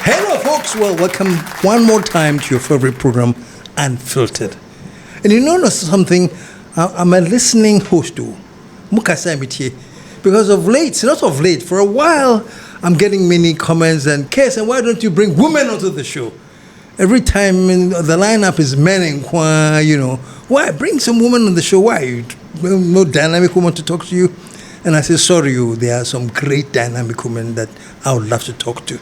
Hello, folks. Well, welcome one more time to your favorite program, Unfiltered. And you know something? I'm a listening host too. Because of late, not of late, for a while, I'm getting many comments and Kes, and why don't you bring women onto the show? Every time the lineup is men and you know, why bring some women on the show? Why? No dynamic woman to talk to you? And I say, sorry, there are some great dynamic women that I would love to talk to.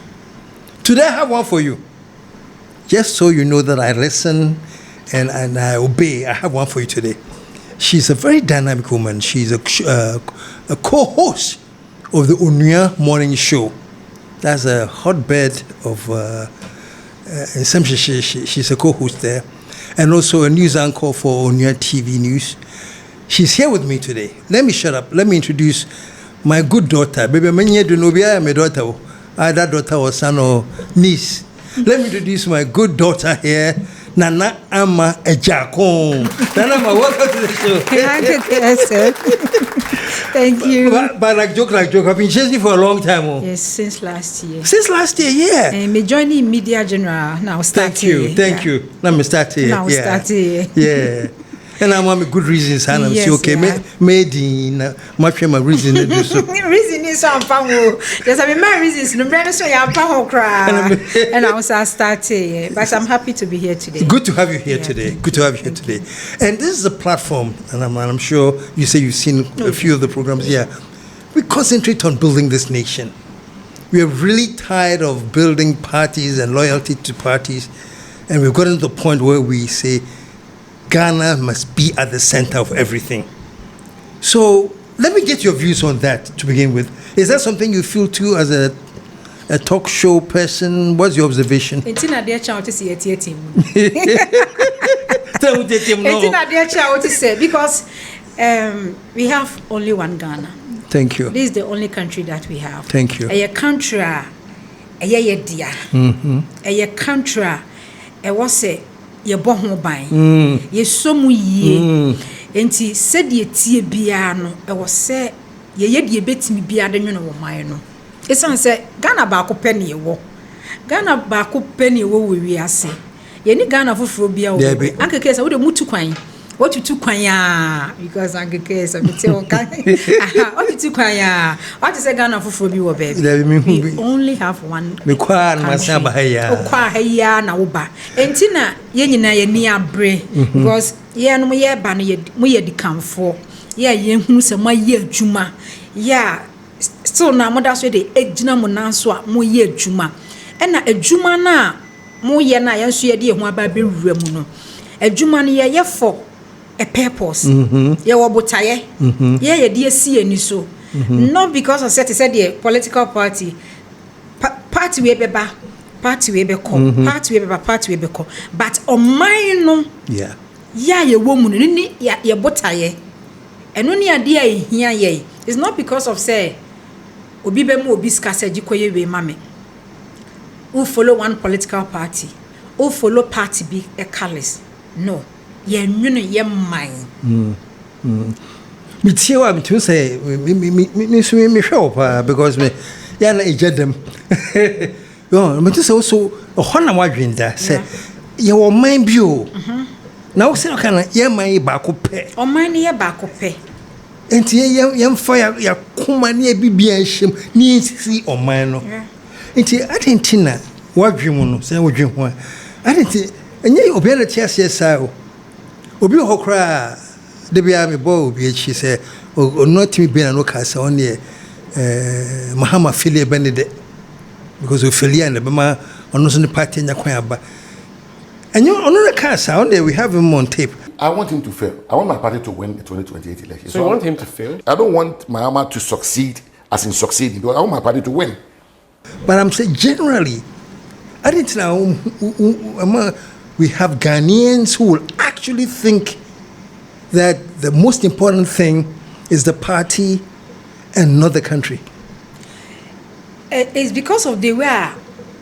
Today I have one for you. Just so you know that I listen and I obey, I have one for you today. She's a very dynamic woman. She's a co-host of the Onuya Morning Show. That's a hotbed of, she's a co-host there. And also a news anchor for Onuya TV News. She's here with me today. Let me shut up. Let me introduce my good daughter. Baby, my daughter. Either daughter or son or niece. Let me introduce my good daughter here, Nana Ama Ejakon. Nana Ama, welcome to the show. Thank you. But like joke, I've been chasing you for a long time. Oh. Yes, since last year. Since last year, yeah. And me joining Media General now start. Thank you. Now me start here. Now start here. Yeah. And I'm having good reasons, and I'm yes, saying, okay, yeah. made in much of my reason to do so. Reason is some fun. There's my reasons. No brand so I'm cry. And I was starting, but I'm happy to be here today. Good to have you here today. Good to have you here today. And this is a platform, and I'm sure you say you've seen a few of the programs here. We concentrate on building this nation. We are really tired of building parties and loyalty to parties, and we've gotten to the point where we say Ghana must be at the center of everything. So let me get your views on that to begin with. Is that something you feel too as a talk show person? What's your observation? Because we have only one Ghana. Thank you. This is the only country that we have. Thank you. A country, a country, a was a ye boho ban ye somu ye enti said ye tie bia no e wo se ye de betimi bia de nwene wo man no esan se Ghana ba ko pene ye wo Ghana ba ko pene ye wo wi ase ye ni Ghana foforo bia wo ankeke se wo de mutu kwan what you kwan ya because ankeke se bete won kan what you kwan ya what is Ghana foforo bi wo baby we only have one me kwa na masaba haya okwa haya na wo ba enti na ye nyina ye ni abre because ye no ye ba no ye mo ye dikanfo ye hunu se mo ye adwuma ya still na mo da so de ejina mo nanso a mo ye adwuma e na adwuma na mo ye na ye nso ye de ho aba be wura mu no adwuma no ye for a purpose ye wo botaye ye de asi ani so not because of said the political party we beba party we be come party we beba party we be come but on mine no yeah ye wo mu ni ye botaye eno ni ade a hia ye it's not because of say obi be mu obi skasa gikoye we mame who follow one political party who follow party be a colors no ye nwunu ye man me tie wa me to say me hwe pa because me ya na ejedem yo me to say so ho na wadwenda say ye wo man bi o na wo say kana ye man ba ko pe o man ne ye ba ko pe enti ye mfa ya kuma ne bibia hyem ni sisi o man no enti adentina wadwemu no say wadwe ho adenti enye obi na tia ase sa o obi ho kra de bia me bo obi echi say o not me be na no ka say on ye Mahama Philip Benedict because of Philip and Bema on the party in Yakwaba. And you on the car sound there, we have him on tape. I want him to fail. I want my party to win the 2028 election. So you want him to fail? I don't want Mahama to succeed as in succeeding. I want my party to win. But I'm saying generally, I didn't know we have Ghanaians who will actually think that the most important thing is the party and not the country. It's because of the way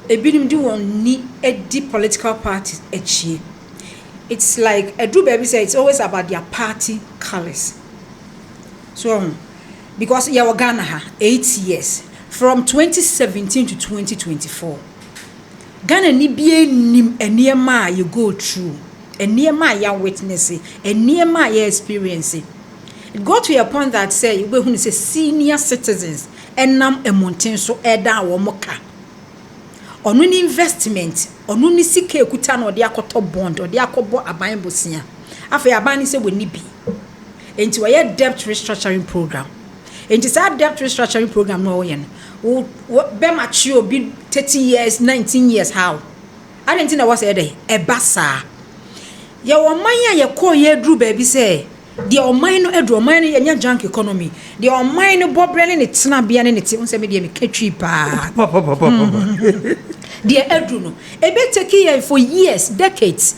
a bit do on a deep political parties each. It's like Addo baby say it's always about their party colors. So because you Ghana 8 years from 2017 to 2024. Ghana ni bie nim eniema you go through, eniema ya witness, eniema ya experience. It got to a point that say we say senior citizens enam emonten so eda wo moka. Onu ni investment, onu ni sika ekuta na ode akoto bond, ode akobo aban bosia. Afa aban ni se we ni bi. Enti we debt restructuring program. Enti sa debt restructuring program no yen. Wo be mature be 30 years, 19 years how. I didn't think that was a basa. Ya wo man ya ye ko ye dru baby say the oman no edru oman ye junk economy. The oman no bobrele ne tena bia ne ti unse me de me ketwi pa. The edru no. E be take ye for years, decades.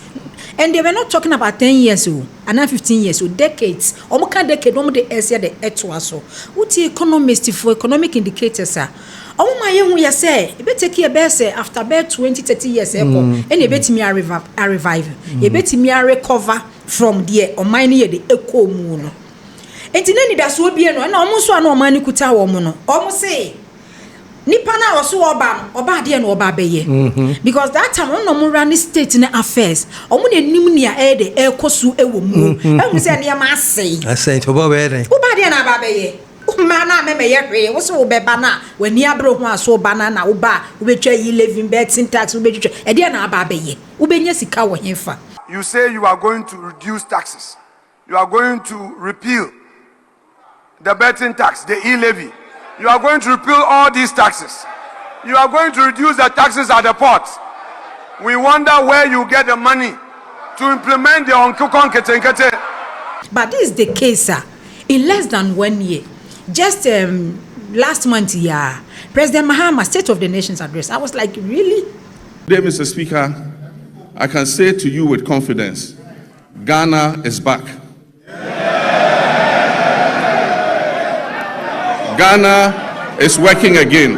And they were not talking about 10 years old, and not 15 years old, decades. Omoka decade, omo de esia de etwaso. Uti economist for economic indicators, sir. Omo ma ye ya say, e be take ye be say after be 20, 30 years eko, and ye be timi a revive. Ye be timi a recover from the omani ye de eco mu no. Enti na ni da so bie no, na omo so ana omani kuta wo mu no. Omo say nipa na oso oba de na oba beye because that time no mo run state na affairs omo na nim nia e de ekosu ewo mu ehun se ne ma asei to oba be de oba de na aba beye ma na me ye hwe wo so be ba na wani abro ho aso ba na oba obetwa yi living betting tax obetwa e de na aba beye obenya sika wo hemfa. You say you are going to reduce taxes, you are going to repeal the betting tax, the e-levy. You are going to repeal all these taxes. You are going to reduce the taxes at the port. We wonder where you get the money to implement the Onkukon Ketenkete. But this is the case, sir. In less than 1 year, just last month, President Mahama, State of the Nation's address, I was like, really? Today, Mr. Speaker, I can say to you with confidence, Ghana is back. Ghana is working again.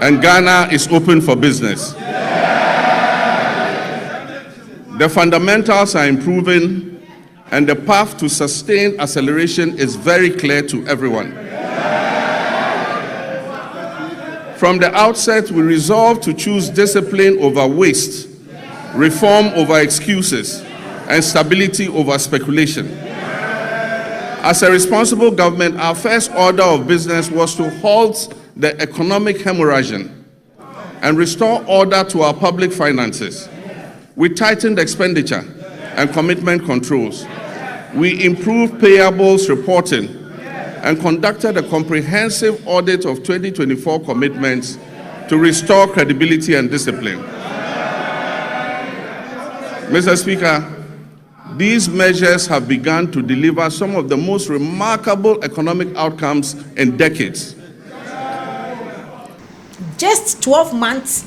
And Ghana is open for business. The fundamentals are improving, and the path to sustained acceleration is very clear to everyone. From the outset, we resolved to choose discipline over waste, reform over excuses, and stability over speculation. As a responsible government, our first order of business was to halt the economic hemorrhage and restore order to our public finances. We tightened expenditure and commitment controls. We improved payables reporting and conducted a comprehensive audit of 2024 commitments to restore credibility and discipline. Mr. Speaker, these measures have begun to deliver some of the most remarkable economic outcomes in decades. Just 12 months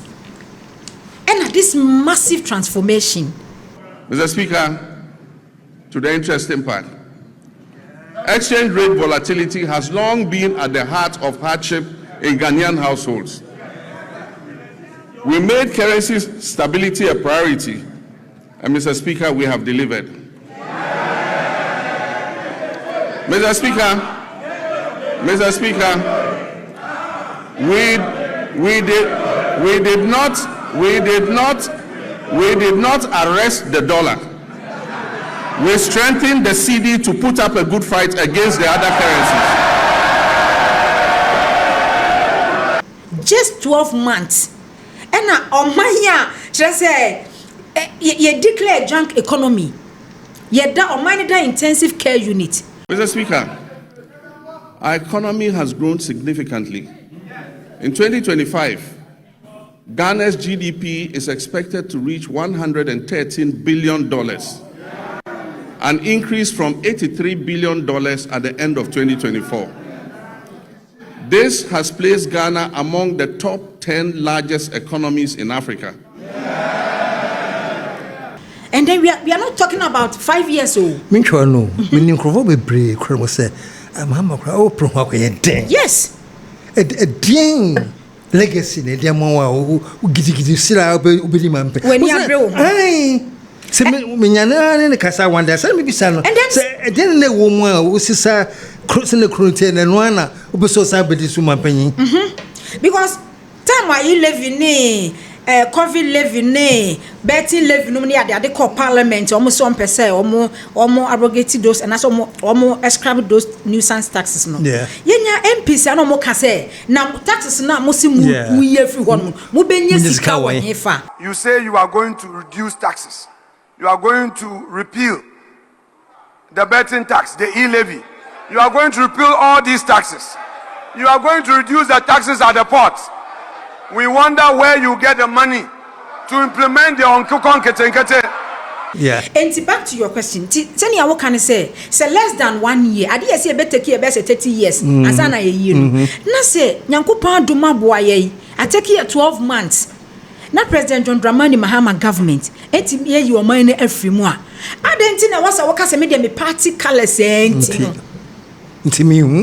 and this massive transformation. Mr. Speaker, to the interesting part, exchange rate volatility has long been at the heart of hardship in Ghanaian households. We made currency stability a priority, and Mr. Speaker, we have delivered. Mr. Speaker, we did not arrest the dollar. We strengthened the CD to put up a good fight against the other currencies. Just 12 months. And on my year, just say, you declare junk economy. You da on my intensive care unit. Mr. Speaker, our economy has grown significantly. In 2025, Ghana's GDP is expected to reach $113 billion, an increase from $83 billion at the end of 2024. This has placed Ghana among the top 10 largest economies in Africa. And then we are not talking about 5 years old. Yes. Legacy, when you are Minyana Casa one day, maybe son. And then the woman who says crossing the cruelty and one who so somebody suman penny. Because time why you living COVID living betting living no near the call parliament almost 1% or more abrogated those and also more ascribed those nuisance taxes no. Yeah. Yenya MPs no more can say now taxes na musi mu everyone mu benye sika wo hefa. You say you are going to reduce taxes. You are going to repeal the betting tax, the e-levy. You are going to repeal all these taxes. You are going to reduce the taxes at the port. We wonder where you get the money to implement the Onkukon Ketenkete. Yeah. And back to your question. Tell me what can I say? Say less than 1 year. I did say better take about 30 years. Asana a year. Na say Nyankupa Duma Boye. I take here 12 months. Na President John Dramani Mahama government. Enti me you money every month. I didn't know what's our case media me party colors enti.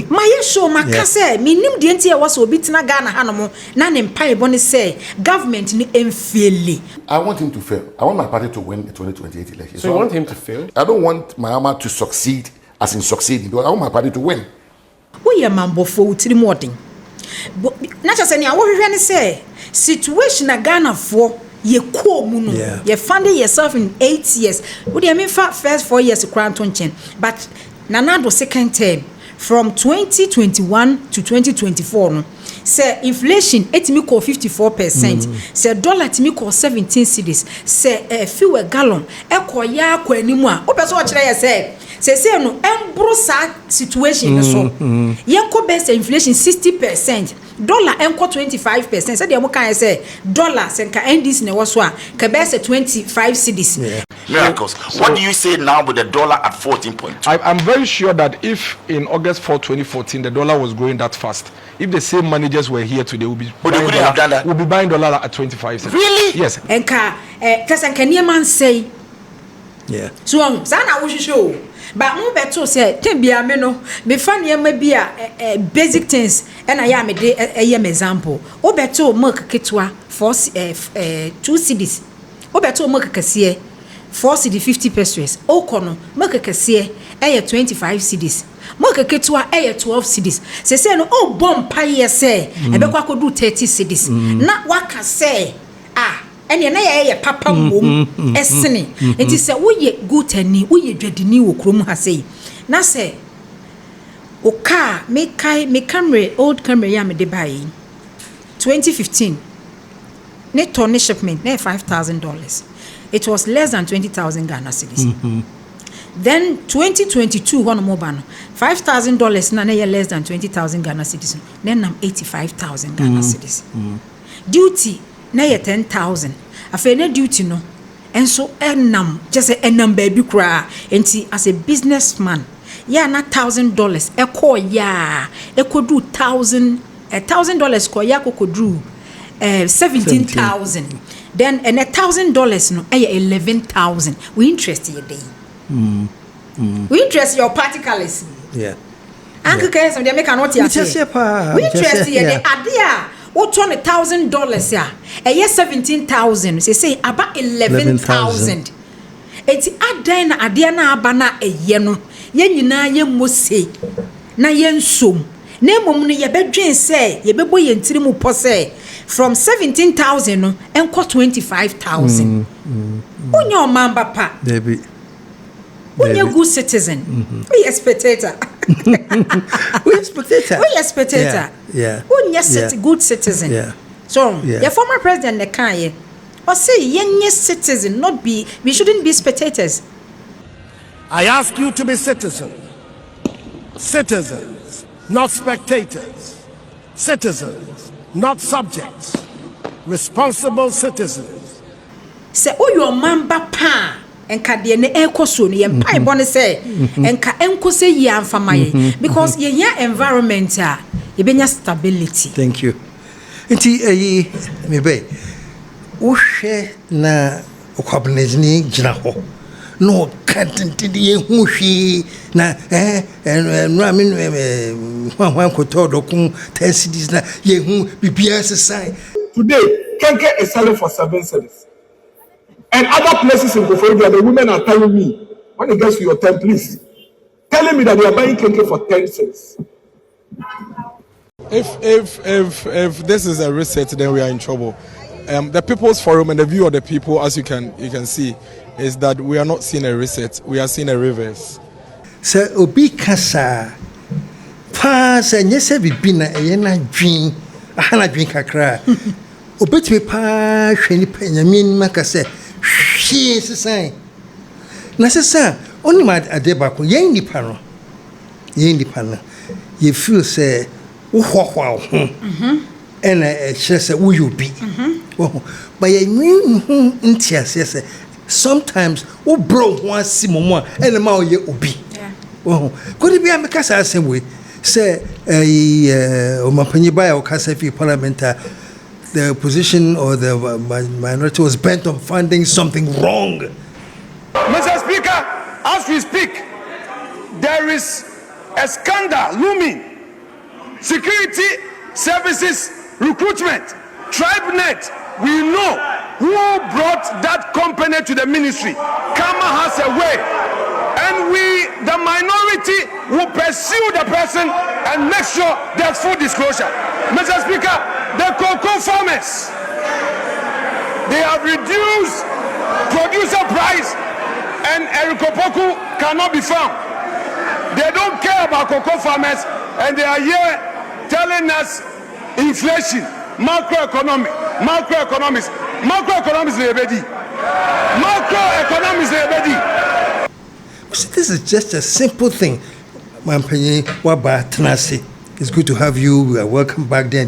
My show my kase me nim de enti e was obi tina Ghana hanomo na ne mpa boni say government ni emfele. I want him to fail. I want my party to win the 2028 election. So you want him to fail? I don't want Mahama to succeed as in succeeding. I want my party to win. We are mambo for utiri modern. Na just say what we say situation na Ghana for ye ko mu no ye funded yourself in 8 years. What do you mean for first 4 years crown tonchen but Nanado second term from 2021 to 2024 no say inflation etimi ko 54%, say dollar etimi ko 17 cedis, say fuel gallon e ko ya ko animu a o person o kire ye say no embro sa situation so yen ko best inflation 60%, dollar enko 25%, say dey mo kan say dollar say ka endis na wo so a ka best 25 cedis. Miracles. What do you say now with the dollar at 14.2? I'm very sure that if in August 4, 2014, the dollar was growing that fast, if the same managers were here today, we'll be buying dollar at 25 cents. Really? Yes. And because I can hear man say, yeah. So sana we show. But mo beto say tembia me no me fa ne ma bi a basic things and I am a example. O beto milk ketwa for 2 cedis. O beto milk kase 4 cedi 50 pesos. O kono milk kase 25 cedis. Milk ketwa 12 cedis. Say no o bom paye say e be kwa kodu 30 cedis. Na waka say ene na ye papa mbom esene enti se wo ye good ani wo ye dwadini wo krom ha sei na se o car me camera old camera ya me de buy 2015 ne ton shipment na $5,000. It was less than 20,000 Ghana cedis. Then 2022 one more ban $5,000 na less than 20,000 Ghana cedis. Then nam 85,000 Ghana cedis. Duty na 10,000. Afa na duty no enso enam just enam baby kra enti as a businessman ya na $1,000 eko ya ekodu $1,000 ko ya kokodru 17,000. Then and $1,000 no 11,000. We interest your day. We interest your particles. Yeah. Uncle Kay some dey make an what you say. We interest your day adia. What $1,000 ya? 17,000. Say about 11,000. Eti adan na ade na aba na eye no. Ye nyina ye mose. Na ye nsom. Na emom no ye bedwen say ye bebo ye ntiri mu po say from 17,000 no enko 25,000. Onye o mamba pa. Debi. Onye good citizen. We a spectator. We a spectator. We a spectator. Yeah. Onye good citizen. Yeah. So, the former president the kan or say yenye citizen not be we shouldn't be spectators. I ask you to be citizens. Citizens, not spectators. Citizens, not subjects. Responsible citizens. Say oh your mamba pa enka de ne ekoso no ye mpai bone say enka enko say ye amfama ye because ye environment ye benya stability. Thank you. Nti me be wo hwe na okwabnezini gina ho no kantinti de hu hwe na no amen hwan koto dokun tesides na ye hu bibia sesai. Today Kenke is selling for 7 cedis. And other places in Koforidua, the women are telling me, when it gets to your turn, please, telling me that they are buying Kenke for 10 cents. If this is a reset, then we are in trouble. The People's Forum and the view of the people, as you can see, is that we are not seeing a reset. We are seeing a reverse. So obi kasa pa se nyese bibi na eyena dwin ahana dwin kakra obetime pa hwani pa nyamin maka se hwie sesan na sesa oni ma ade ba ko yen nipa no you feel say wo hwahwa ho ena e kire se wo yobi but yen ntiase se sometimes wo bro ho asimomo ena ma oye obi could it be a Mikasa Assembly? Say, Omapaniba or Kasafi Parliament, the opposition or the minority was bent on finding something wrong. Mr. Speaker, as we speak, there is a scandal looming. Security services recruitment, TribeNet, we know who brought that company to the ministry. Kama has a way. And we, the minority, will pursue the person and make sure there's full disclosure. Mr. Speaker, the cocoa farmers, they have reduced producer price and Erikopoku cannot be found. They don't care about cocoa farmers and they are here telling us inflation, macroeconomics, This is just a simple thing. It's good to have you. We are welcome back there.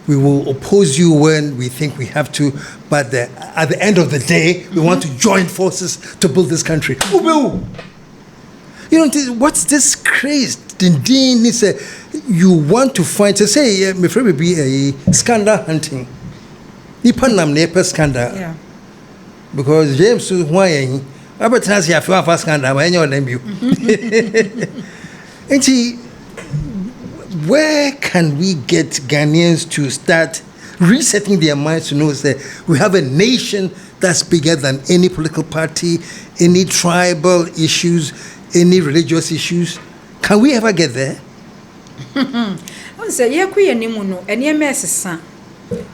We will oppose you when we think we have to, but at the end of the day, we want to join forces to build this country. You know, what's this craze? You want to find, to say, my friend, be a scandal hunting. Nipanam nepa scandal. Yeah. Because James is why. But has you first scandal when your name you. And see, where can we get Ghanaians to start resetting their minds to know that we have a nation that's bigger than any political party, any tribal issues, any religious issues? Can we ever get there? I say, yeah, queer nimuno, and your mess,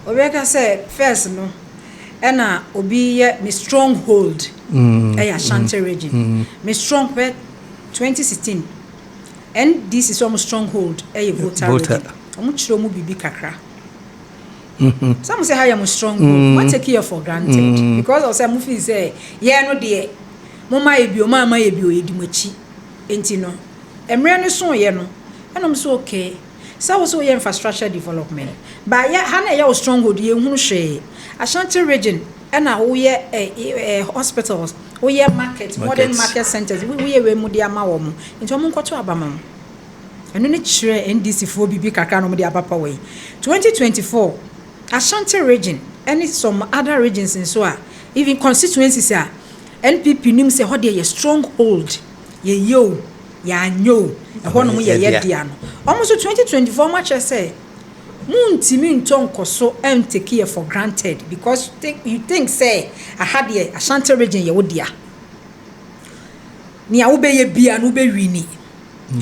Obeka said, first, no, and obi me stronghold. Ashanti region. Me strong 2016. And this is almost stronghold. Voter. Omuchiro mu bibi kakra. Some say I am stronghold. What take here for granted? Because I say mufi say, yeah no de. Mama ebio edimachi. Enti no. Emre no so ye no. And I'm so okay. So also ye infrastructure development. But yeah, hana ya stronghold ye hunu hwe. Ashanti region and we hospitals, we markets, modern market centers, we mudia mawom. Into Munkoto Abamam. And then it's NDC for BB Kakano Mudia Papa way. 2024, Ashanti region, and some other regions in Soa, even constituencies are NPP nim say how they a stronghold. Ye yo, ya nyo, a one diano. Almost 2024 much I say. Timin tonko so take here for granted because you think say I had the Ashanti region ye wodia. Ni ube ye bia no be wini.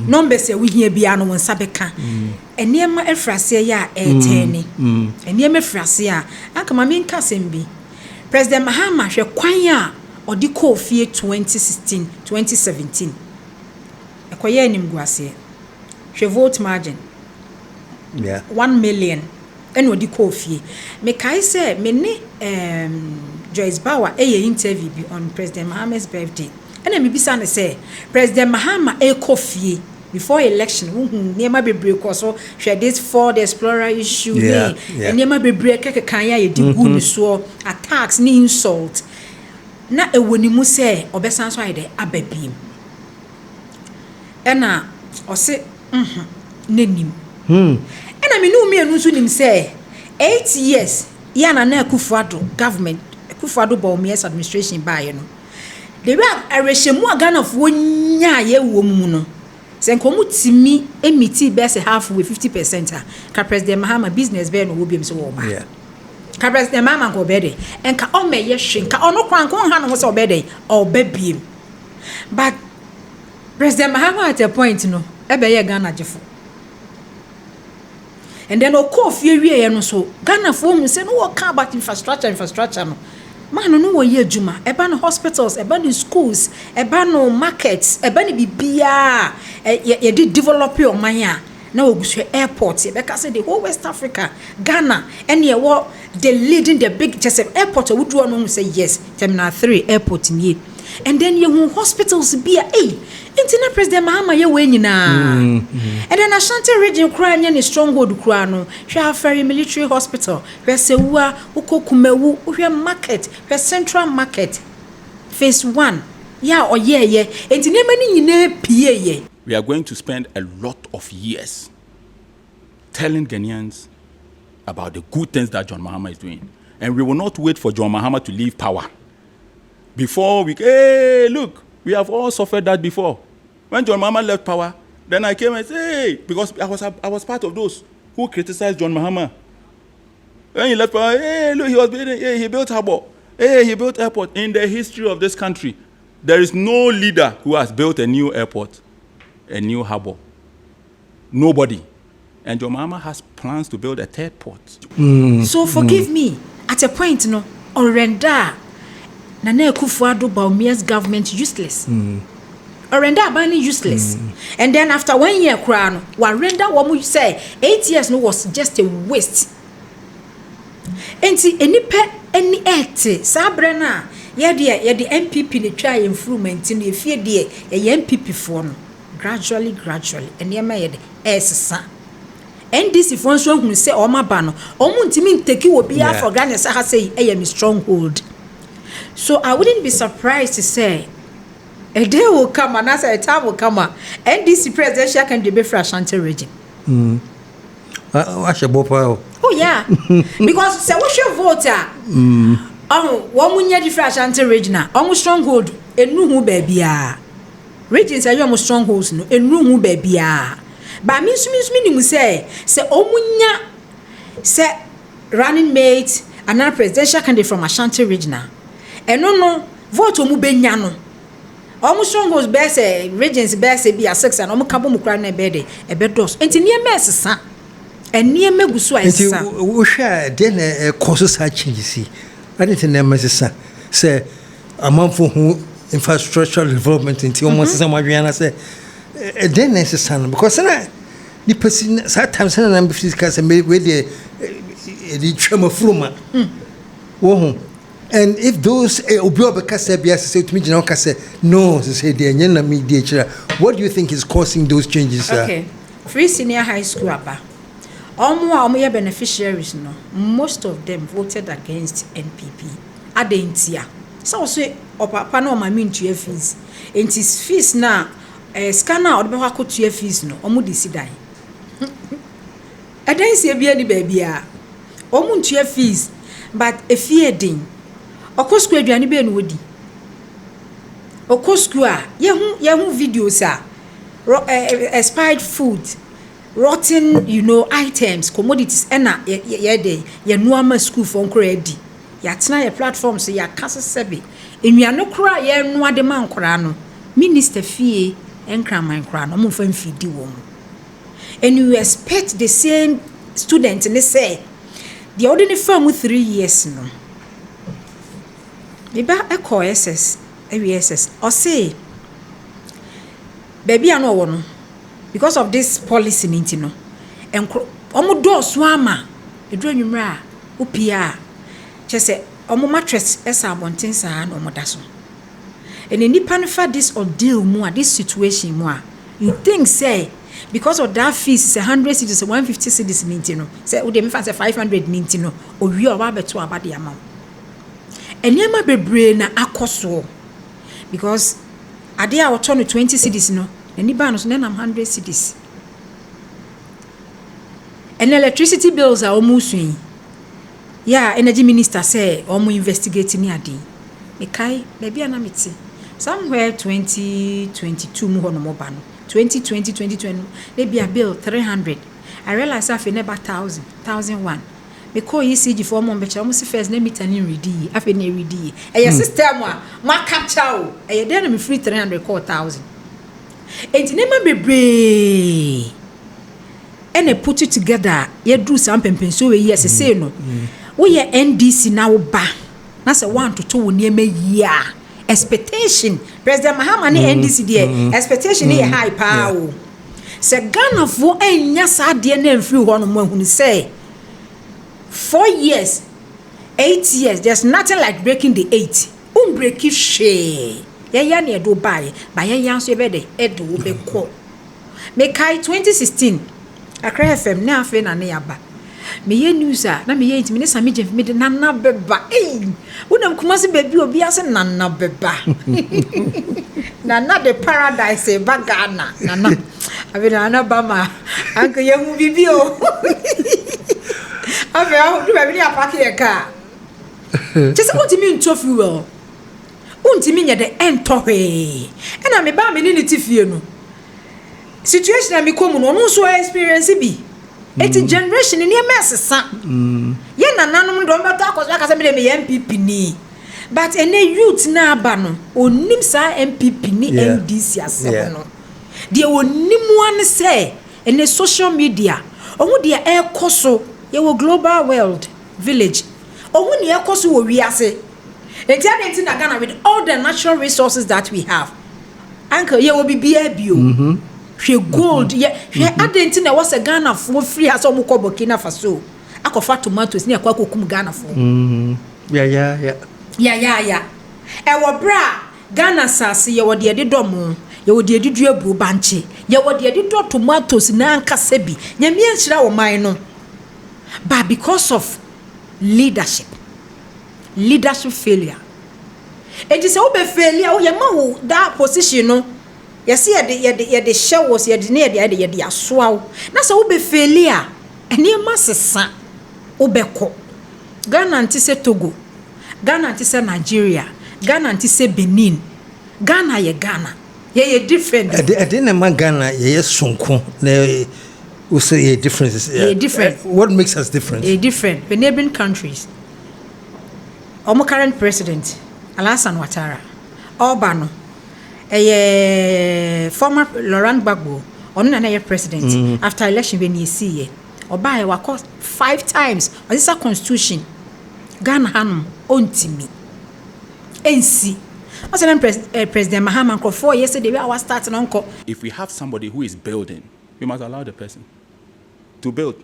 Number say we here bia no sabeka. Eniema efrase ya eteni. Eniema efrase ya aka mama nka sembi. President Mahama hwe kwan ya odi ko fie 2016 2017. Ekoye enim guase. Hwe vote margin. Yeah. 1 million. And what the coffee. Me kai say me ne Joyce Bauer interview on President Mahama's birthday. And me bisa ne say President Mahama coffee before election. Niema bebre ko so share this for the explorer issue and niema bebre keke kanya ye di gu ni so attacks ni insult. Na ewoni mu say obesan so ide ababim. Ena o se nenim. And I mean, me and Usunim say 8 years, Yana na Akuffo government, Akuffo Bawumia's administration by you know. They were a reshemu gun of 1 year woman. Senkomu timi emiti best half with 50%. Ka President Mahama business be no obi so oba. Yeah. Ka President Mahama go bede and ka o meye hwe ka ono kwan ko ha no so obede obabiem. But President Mahama at a point no ebe ye Ghana jefo. And then oko fie wie no so Ghana for hu say no work about infrastructure no. Man no wo ye adwuma eba no hospitals eba no schools eba no markets eba ni bibia ye develop your man ya na ogusu airport ye beka say the whole West Africa Ghana and ye wo the leading the big just airport we do no say yes terminal 3 airport ni and then ye hu hospitals bia Intina President Mahama ye we nyina and then Ashanti region kra nya ni stronghold kra no hwe Ferry military hospital hwe Sewua ukokumewu hwe market hwe central market phase 1 ya oyeye intina mani nyina pie ye. We are going to spend a lot of years telling Ghanaians about the good things that John Mahama is doing, and we will not wait for John Mahama to leave power before we look, we have all suffered that before. When John Mahama left power, then I came and said, hey, because I was part of those who criticized John Mahama. When he left power, hey, look, he built harbor, hey, he built airport. In the history of this country, there is no leader who has built a new airport, a new harbor. Nobody. And John Mahama has plans to build a third port. So forgive me, at a point, no, Orenda, Nana Akuffo Addo Bawumia's government useless. Orenda Bani useless. And then after 1 year crown, Warenda Wamu say 8 years no was just a waste. And see any Sabrina, the MPP ni try improvement in the fear dear a MPP form. Gradually, and yama yede esisa. And this if one who say Oma Bano, Omuntimi take you will be for Ghana say I am a stronghold. So I wouldn't be surprised to say a day will come and as a time will come and this presidential can debate for Ashanti region. Oh yeah. Because say what's your voter? One munya different Ashanti region, almost stronghold, and no baby. Regions are almost strongholds no, and no baby. But meaning say omunya say running mate another presidential candidate from Ashanti region. And no vote omu benya no. Omu strongholds be say regions be say be a 6 and omu kabo mu kra na be de e be dos. Enti niam esesa. En niam egusu esesa. Enti wo hwa den cause such changes. I didn't name esesa. Say amanfo hu infrastructural development into almost some Adriana say then necessary because the person sometimes I'm because with the tremor from and if those say to me no say what do you think is causing those changes? Okay, free senior high school apa omo beneficiaries no most of them voted against NPP adentia so say papa no ma mean to fees entis fees na scanner or be hako to fees no omo dey sidai adansi bia ni baabia omo to fees but efie din okosku aduane be no wodi okosku a ye hu videos a expired food rotten items commodities ena ye nuama school for already ya tena ye platforms ya kase sebe enuano kura ye no ade man kura no minister fie enkraman kura no mo fa mfidi wo mo and you expect the same student and they say the ordinary firm with 3 years no eba eko SS AWSS or say baby ano wo no because of this policy ninti no enkro omo do so ama edu anwumra opia chese omo mattress esa abonten saa no omo daso and nipa no fa this ordeal mu this situation mu you think say because of that fees is 100 cities 150 cities ninti no say we dey me fa say 500 ninti no owi o ba beto abade amount enyema bebre na akoso because ade a woto no 20 cities no any bonus na 100 cities and electricity bills are almost yeah energy minister say almost investigating ni ade me kai baby anamiti somewhere 2022 mu hono mo ba no 2020 they be a bill 300 I realize I feel never 1001 me call ECG for mo becha mo se first na meter ni ready afi na ready e system a ma capture o e dey na me free 300 call 1000 enti nema bebre and they put it together. You do some so yes, say no. We are NDC now ba. That's a 1 to 2 near me year. Expectation. President Mahama ni NDC there. Expectation is high power. Se Ghana for enya sa de na mfiri ho no mo hu say 4 years 8 years there's nothing like breaking the 8 break it share ya na edo buy ya so be de edo wo be ko me kai 2016 Accra FM na afi na ne yaba me ye news na me ye intimi ne sami je me de nana beba wonam kuma se baby obi ase nana beba nana the paradise ba Ghana nana abi nana ba ma anko ye mu bibi o abi o do baby ya park ye car just untimi nto fuel untimi nya de ento hwe na me ba me ni tifie no situation na me komu no no so experience bi eti generation ni e mesesa ye nananom do mbato akoso aka se me de MPP ni but ene youth na aba no onim sa MPP ni NDC asem no de onim wan say ene social media ohu de e koso ye wo global world village ohu ne e koso wo wiase enti adenti na Ghana with all the natural resources that we have uncle ye wo bibia bio hwe gold ye hwe adenti na was a Ghana for free as omo ko Burkina Faso akofa tomatoes ni akwa kokum Ghana for yeah e wo bra Ghana sase ye wo de dom ye wo de du abu banche ye wo de do tomatoes na ankasa bi nyame anhira wo man no but because of leadership failure it is obe failure o ye ma wo that position no yes ye de show was ye de ne ye de asoa na so obe failure ene ma sesa obeko Ghana anti se Togo Ghana anti se Nigeria Ghana anti se Benin Ghana ye different I didn't man Ghana ye sonko na we say differences different what makes us different different the neighboring countries our current president Alassane Ouattara Obano former Laurent Gbagbo on na president after election when you see oba e wako 5 times this is constitution Ghana hanum ontimi ensi President Mahama for 4 years yesterday I was starting on. If we have somebody who is building, we must allow the person to build.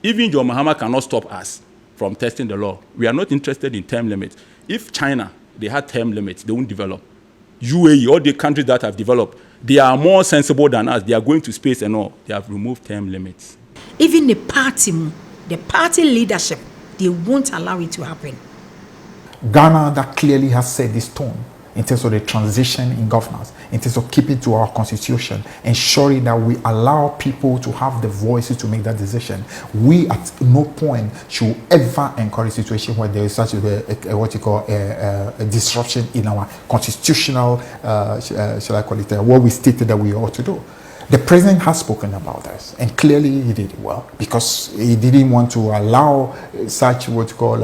Even John Mahama cannot stop us from testing the law. We are not interested in term limits. If China, they had term limits, they won't develop. UAE, all the countries that have developed, they are more sensible than us. They are going to space and all. They have removed term limits. Even the party leadership, they won't allow it to happen. Ghana that clearly has set this tone in terms of the transition in governance, in terms of keeping to our constitution, ensuring that we allow people to have the voices to make that decision. We at no point should ever encourage a situation where there is such what you call a disruption in our constitutional, shall I call it, what we stated that we ought to do. The president has spoken about this, and clearly he did well because he didn't want to allow such what you call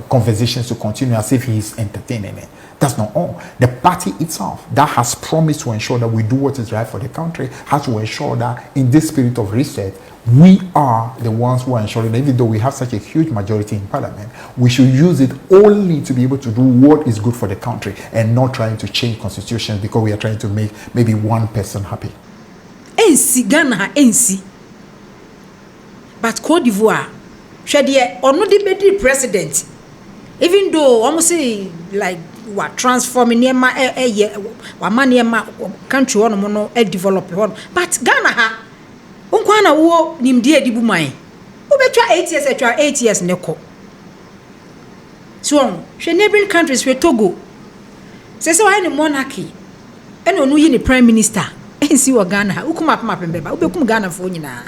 conversations to continue as if he's entertaining it. That's not all. The party itself that has promised to ensure that we do what is right for the country has to ensure that in this spirit of reset, we are the ones who are ensuring that even though we have such a huge majority in parliament, we should use it only to be able to do what is good for the country and not trying to change constitutions because we are trying to make maybe one person happy. NC Ghana NC but Cote d'Ivoire shede ono di be president even though almost say like what transforming niema wa maniema country ono mo no develop but Ghana ha unkwa na wo nimdi edibu man obetwa 8 years etwa 8 years neko so she neighboring countries we Togo say why ni monarchy eno no yi ni prime minister ensi wa Ghana ukuma mapembeba ubekum Ghana fo nyina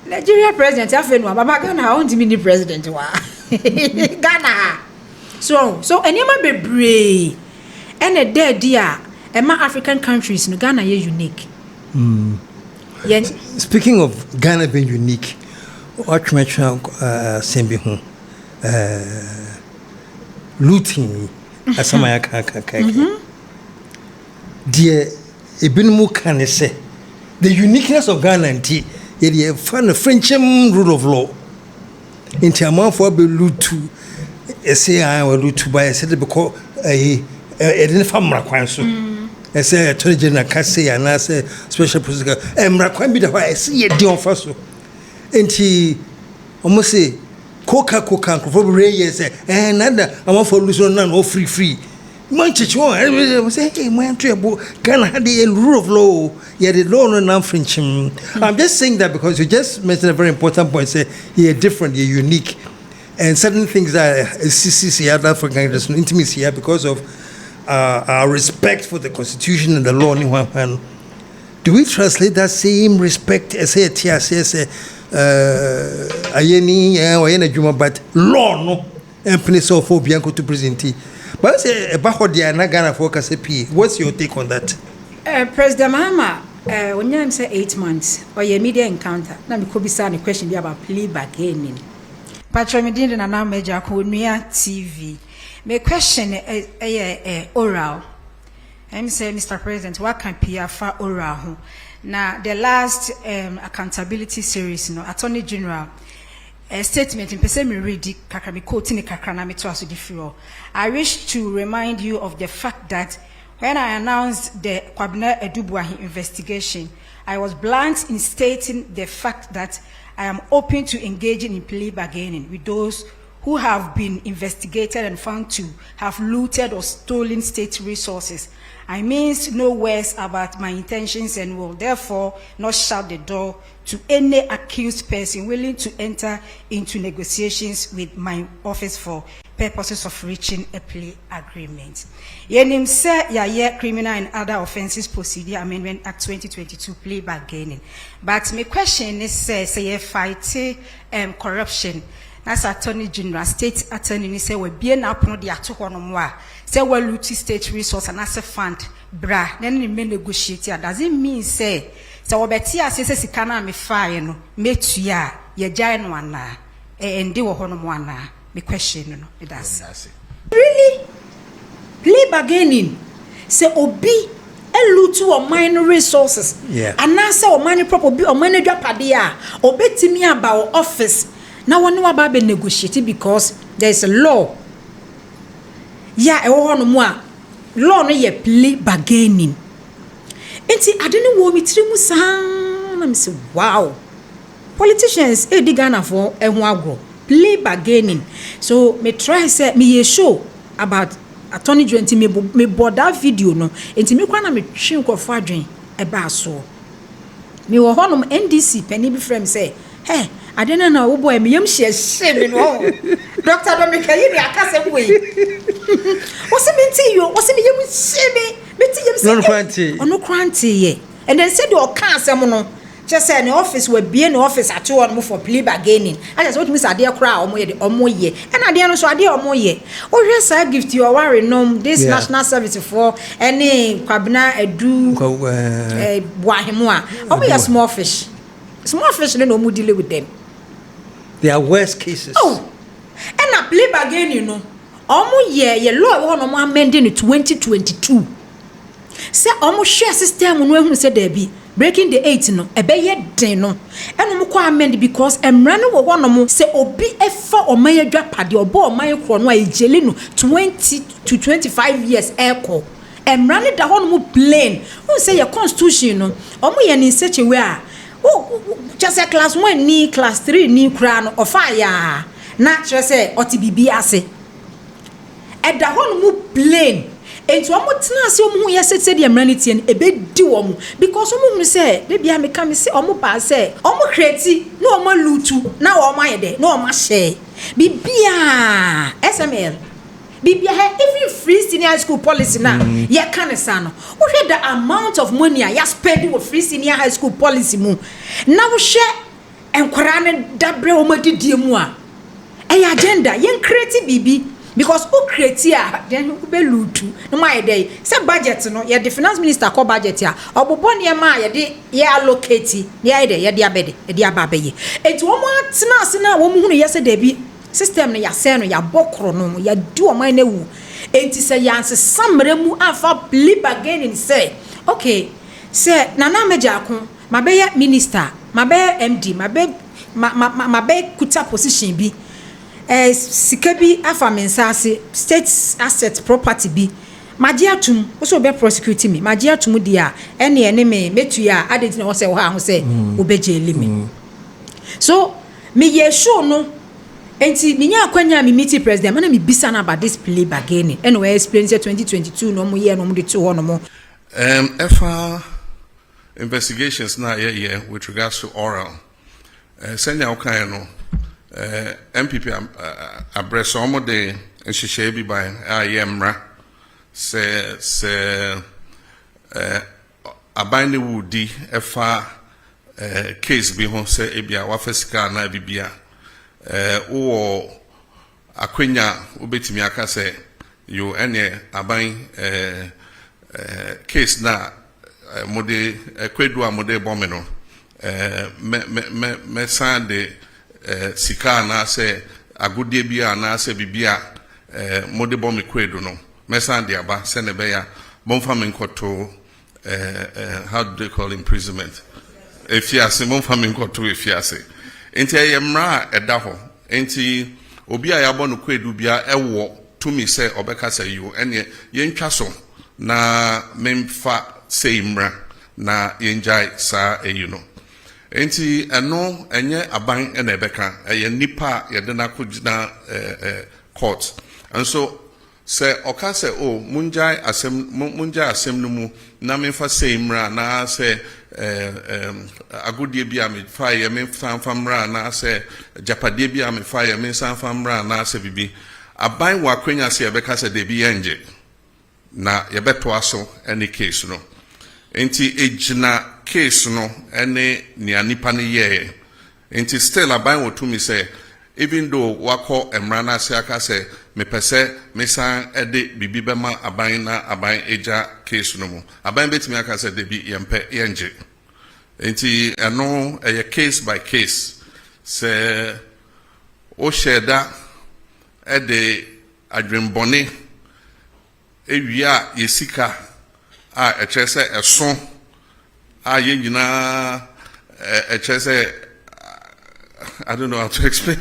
Nigeria president afenu baba Ghana on the president wa Ghana so anyama bebre ene there dia ema African countries no Ghana ye unique. Speaking of Ghana being unique, what mention sembi ho looting asamaya kaka dear ebinmu kan say the uniqueness of Ghana and tea, you find a French rule of law. In Tiaman for Belutu, say I will do to buy a set because a didn't farm Rakwanso. I say Attorney General Cassay and I say Special Prosecutor, and Rakwan the I see a deal first. And he almost say, Coca, for Reyes, and another, I want for Luzon, no free. Manchester, I say, hey, my trouble, Ghana had the rule of law, yet the law non French. I'm just saying that because you just mentioned a very important point. Say, you're different, you're unique, and certain things are CCC, other African intimacy here because of our respect for the Constitution and the law. Do we translate that same respect as a TSS, Ayeni, or but law, no, and Peninsula for Bianco to present? But what's your take on that? President Mahama, when you say 8 months or your media encounter, now me could be saying a question about plea bargaining. Patramidin and now major TV. My question oral. I'm saying, Mr. President, what can PR for oral? Now the last accountability series, Attorney General. A statement in Pesemi read Kakami quoting Kakranami to us with I wish to remind you of the fact that when I announced the Kwabena Edubwahi investigation, I was blunt in stating the fact that I am open to engaging in plea bargaining with those who have been investigated and found to have looted or stolen state resources. I mean no words about my intentions and will therefore not shut the door to any accused person willing to enter into negotiations with my office for purposes of reaching a plea agreement. Yenim se ya criminal and other offenses procedure amendment act 2022 plea bargaining. But my question is say you fight corruption. As Attorney General, State Attorney say we be na upon the atohonomwa. Say we loot state resource and as a fund, bra. Then we negotiate. Does it mean say we beti as say sikana me fire no me tuya ye jai no ana and de wo honomo ana. Me question no it does. Really? Plea bargaining. Say obi elutu or minor resources. Yeah. And now say o money proper be o money drapade a obetimi about office. Now one know about negotiating because there is a law. Yeah, I want more law no ye plea bargaining. Enti I didn't want me to say, I'm say wow. Politicians di Ghana for ehwagro plea bargaining. So me try say me show about Attorney General me board that video no. Enti me kwa na me twi nkofo adwen e ba so. Me wo honom NDC penny be frame say, hey, I didn't know boy me yam shame no. Dr. Domika you be akase boy. What's it you? What's me yam shame? Me no kranti ye. And then said you can say no. Just say the office will be in the office at 2 or for plea bargaining. I just what Miss Adia cry or more ye. And I didn't so idea or more ye. Oh yes, I give to your worry no this national service for any Kwabena Addo Wahimwa. Oh we are small fish. Small fish no more deal with them. They are worst cases. Oh, and a plea bargaining, almost ye law one more amending in 2022. Say almost share system when we said there be breaking the 8 no, a bay no, and no amend because I'm running with one more say obi efa or my drop at your ball my chrono jelino 20 to 25 years echo. I'm running the one more plane. Who say your constitution no, almost in such a way. Oh, just a class 1 ni class 3 ni crown or fire. Not just say or TBB ase. At the one more plane. And to amotina se omu ya said the amenity and a bit do because omu say maybe I may come say omu pa say omu creati no omu lutu now omu yede no omu share bibia SML bibia every free senior high school policy na ya kan say no we hear the amount of money ya spend with free senior high school policy mu na we share enkwara ne dabre omu didie mu a agenda yen creati bibi because who create here then who be lutu no my day say budget no ya the finance minister call budget here obobo ne ma ya de ya allocate ya de ya de abede e de ababaye enti wo mo atena ase na wo mo hunu ya say da bi system no ya say no ya bokro no ya di o man na wu enti say ya anse samre mu afa plea bargaining say okay say nana meja ko Mabe minister, mabe MD, mabe kuta position bi. Sikabi afa mensase state asset property bi. Magia tum, also be prosecuting me. Magia tum dia, ene me metuya, I didn't know say how say, obeje limi. So, me ye show no, enti minya kwanya mi meet president, mana mi bisa na about this plea bargaining. Anyway, experience 2022 no mo year no mo de 2 no mo. FR investigations na yeah with regards to oral. Send ya okay no. MPP address omo de nhihye bi by ayemra. Se abande wudi efa case bi ho se ebia wafesika na bibia wo akwenya obetimi aka se yo ene aban case na mode kwedu amode bombe no me sande sika na se agudie bia na se bibia mode bombe kwedu no Mesandi aba senebeya bonfamin koto how do they call imprisonment efiase bonfamin koto efiase enti ayemra edaho enti obi ayabo no kwedu bia ewo tumi se obeka se you ene yentwa so na memfa seimra na yenjai sa eyuno enti eno enye aban ene ebeka eye nipa yedena kugina court and so say oka say oh munjai asem no mu na memfa seimra na say agudie bia me fa ye me famra na say japade bia me fa ye me famra na say bibi aban wa kwenya say ebeka say de bi enje na ye beto aso any case no enti ejina case no ene ni anipa ne ye enti still aban wo to me say even though wako emra na say aka say me pese me san ede bibi bema aban na aban eja case no mu aban betimi aka say de bi yempe yenje enti eno a case by case say o sheda ede adwembone ewia yesika a echese eso a ye nyina echese I don't know how to explain.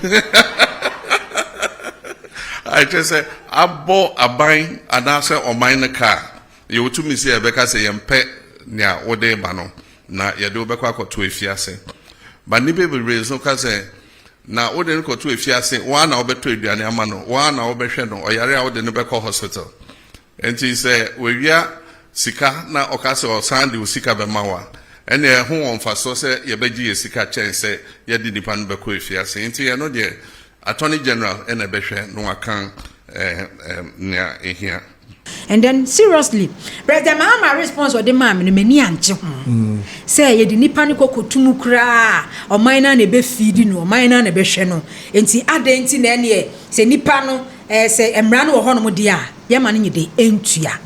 I just say, Abo abain anase omain car. You to me say a beka say yempe nia ode bano na yado bekwa koto efiase. But ni baby reason ka say na ode koto efiase one na obeto aduane amano one na obehwe no oyare a ode no beka hospital. Enti say we wia sika na okase o sande sika be mawa. Ene ho onfa so se ye beji esika chen se ye di nipa no beko efiase enti ye no de Attorney General ene behwe no akan nia ehia. And then seriously President Mahama response or the man me mani anje ho say ye di nipa ne kokotumu kra o man na be feed no o man na be hwe no enti adenti na ene se nipa no say emra no ho no mo dia ye man nyide entua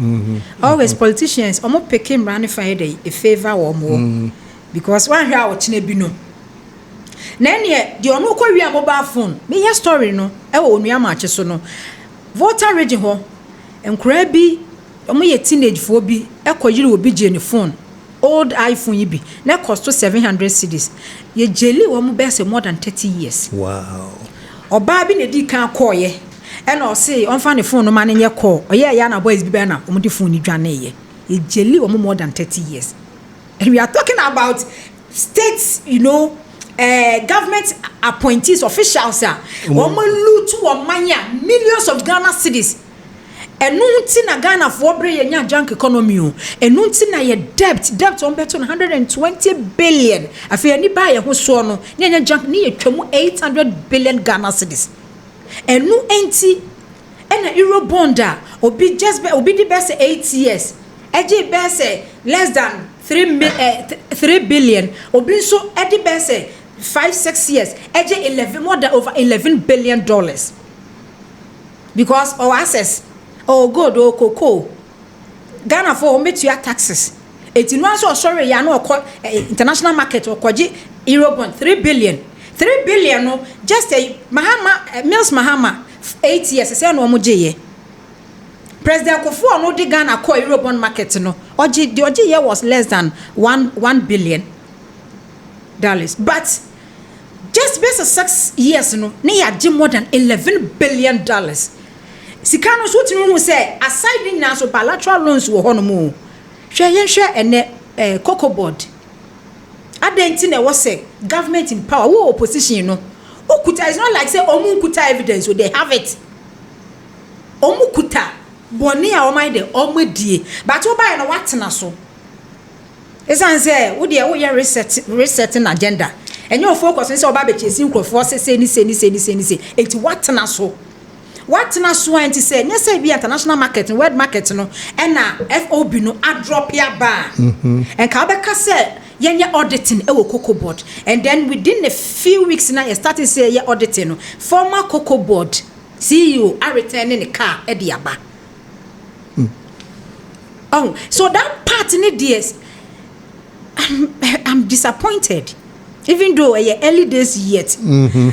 always politicians omo peke emra ne fa dey a favor wo mo because one hwa wo chine bi no na ene di ono ko wi mobile phone me ya story no e wo onua maache so no voter region ho enkura bi omo ye teenage fo bi ekoyire obi je ne phone old iPhone yi bi na cost to 700 cedis ye jeli wo mo be say more than 30 years. Wow. Oba bi ne di kan koye e na o say on fa ne phone no ma ne ye call oye ya na boys bi be na omo di phone ni dwane ye jeli wo mo more than 30 years. And we are talking about states, you know, government appointees, officials, millions of Ghana cedis. And nunti na Ghana for bre nya junk economy o. And nunti na ye debt on beto 120 billion. Afi ani ba ye ho so no, nya junk ni ye twemu 800 billion Ghana cedis. And no enti ena euro bonda obi just obi di best 8 years. Eji best less than 3 billion. Obi so edi best 5-6 years. Eji 11 more than over $11 billion. Because our access oh good oh cocoa Ghana for meet your taxes. It no so sorry ya no international market or kwaji euro bond 3 billion. 3 billion no just a Mahama Mills Mahama 8 years say no mo je. President Akuffo no di Ghana call euro bond market no. Oji year was less than 1 billion. But just based on 6 years, no, they are more than $11 billion. Sikano so tinu say aside in now so bilateral loans wo hono mu. Hwe and cocoa board. Adenti na wo say government in power, wo opposition no. Okuta is not like say omu kuta evidence, so they have it. Omu kuta boni a o mind de omu die. But wo buy na what na so. Esan say wo de wo ye resetting agenda. And you focus on say oba be chasing crofo say ni. Enti what na so. What na so anti say nya say be international market world market no and na FOB no a drop ya ba. And ka be ka say yenye auditing e wo cocoa board. And then within a few weeks now you started say ye auditing no former cocoa board CEO are returning the car e di aba. Oh, so that part in the DS I'm disappointed. Even though early days yet.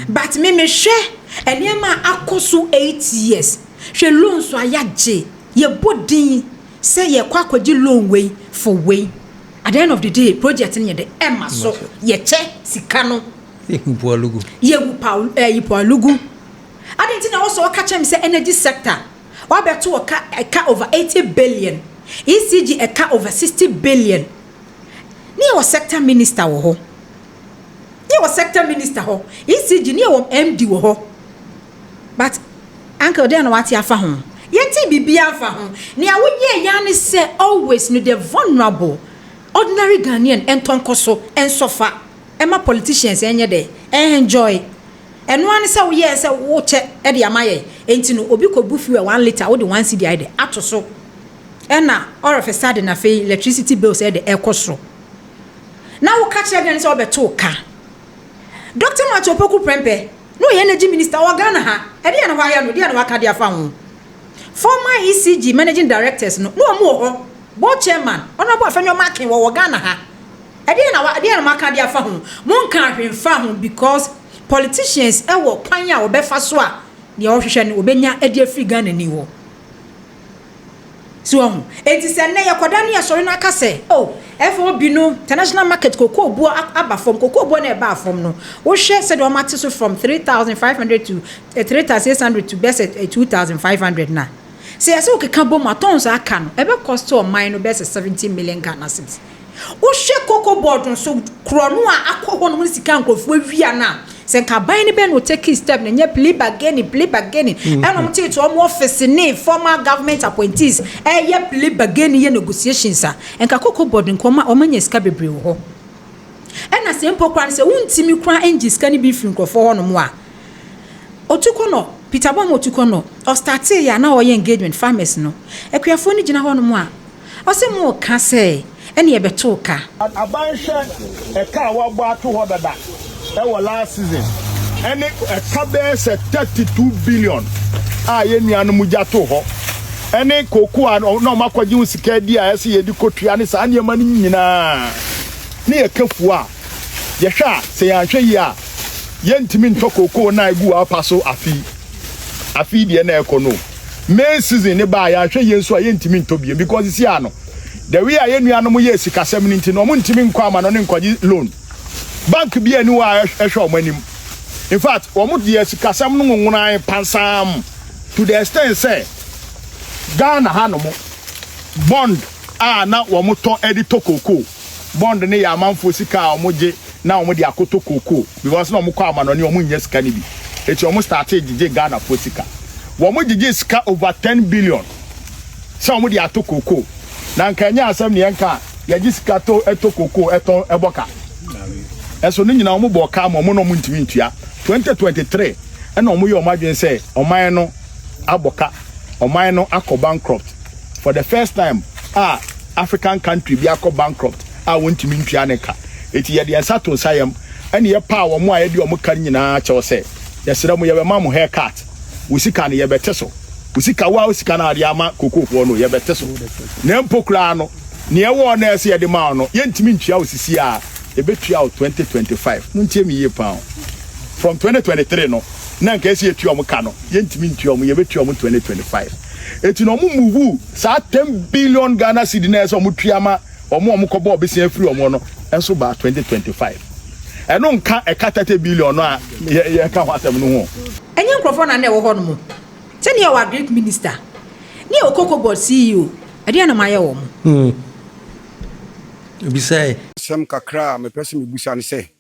But me share and yama akoso 8 years. She loan so ayaje. Ye body say ye kwakwaji loan way for way. At the end of the day, project in the Emma so ye che sikano. Ye Paulugu. I didn't think also catch him say energy sector. What about to a car over 80 billion? ECG a car over 60 billion. Near was sector minister ho. Near was sector minister ho. ECG near MD ho. But Uncle then what ya fa ho. Yenti bibia fa ho. Near wo ye yan say always no the vulnerable. Ordinary Ghanaian and tonkoso and suffer. Emma politicians enye de enjoy. And one say we say wo che e de amaye. Enti no obi ko bufu 1 liter wo de 1 cedi ai de atoso. And now all of a sudden na fe electricity bills e de ekoso. Now we catch again so beto ka. Dr. Machopoku Prempe, no energy minister or Ghana ha. E dey na wa ya no dey na wa ka dia fa ho. Former ECG managing directors no more board chairman honorable Afenyo Makin wo Ghana ha. E dey na ma ka dia fa ho. Mon kan hwen fa ho because politicians e wo kwan ya wo be fa so a ne o hwehwe ne obenya e dey free Ghana ni wo. So enti se na yakoda ne yasori na aka se oh FOB no international market cocoa bo aba from cocoa bo na eba from no wo hwe said o mate so from 3,500 to 3,600 to best 2,500 na se yase o keka bo matons aka no ebe cost o mine no best 70 million Ghana cedis wo hwe cocoa board so kro no a akọ no sika nkofo awia na se nka ban ne be no take step na nya plea bargaining and I'm tell to office ni former government appointees ye plea bargaining ye negotiations a nka cocoa board nkoma o manya sika bebre wo ho na se mpo kwan se wuntimi kwan engi sika ni bi firi nkofo ho no mo a otuko no Peter Bom otuko no o start ya na o ye engagement farmers no akuafo ni gina ho no mo a o se mo ka se ene ye beto ka abanhwe e ka wa gbo ato ho dada e last season any a cabbage 32 billion ye nuanu muja to ho any cocoa no makwaji usika dia ese ye di kotua ne sa anyema ni nyina ne ye kafu a ye hwa se ya hwe yi a ye ntimi nto cocoa na egu apaso afi de na ekono May season ne ba ya hwe ye nso a ye ntimi nto bie because isi ano the way ye nuanu mu ye sika sem ni ntino mu ntimi nkwa ama no ne nkwaji loan bank bi ani wa ehwe omanim in fact omo de sikasam no nwunan pansam to the extent say Ghana hanomo bond na omo to edito koko bond ne ya manfo sika omo je na omo de akoto koko because na omo kwa ama no ne omo nya sika ni bi eti omo start je Ghana for sika omo je sika over 10 billion so omo de ato koko na nkanya asem ne enka ya je sika to eto koko eton eboka eso ni nyina omo boka mo no ntimi ntua 2023 na omo ye omadwen say oman no aboka oman no akọ bankrupt for the first time African country bi akọ bankrupt wontimi ntua ne ka eti ye de ensato sayam ene ye pa wo mo a ye de omo kan nyina chew say ye sere mo ye be ma mo haircut usika ne ye beteso usika wa usika na ade ama kokofo no ye beteso na mpokra no ne ye wo na ese ye de ma no ye ntimi ntua osisi a ebetua 2025 muntie mi ye pa from 2023 no na nka esi etua mo ka no ye ntimi ntua mo ye betua mo 2025 eti no mo move sa 10 billion Ghana cedi na eso mo tua ma omo kobo obesia free omo no enso ba 2025 ɛno nka ɛka 30 billion no a yɛ ka ho asɛm no ho enye nkrofo na na wo ho no mo se ne wa great minister ne okoko board CEO ade na maye wo mo Obi say sem kakra me pese me busa ne se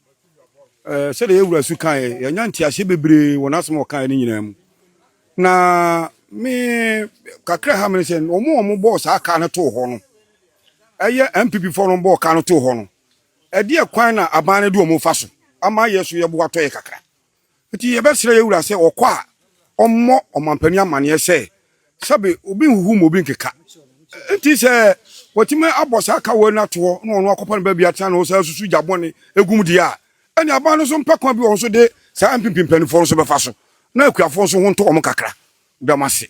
se de ewura su kan ye nya ntiase bebre wona som kan ne nyina mu na me kakra ha me se omo boss aka ne to ho no eye MPP for no bo ka no to ho no e de kwan na aban ne do omo fa so ama yeso ye bo ato ye kakra nti ye be sere ewura se okwa ommo omampani amane se sabe obi huhu mo bi nkeka nti se Watime abosa aka wo na to no ono akopa ba bia tia no so susu jabone egum dia ani aba no so mpakwa bi won so de sa mpimpimpan fo so befa so na akuafo so ho nto om kakra damase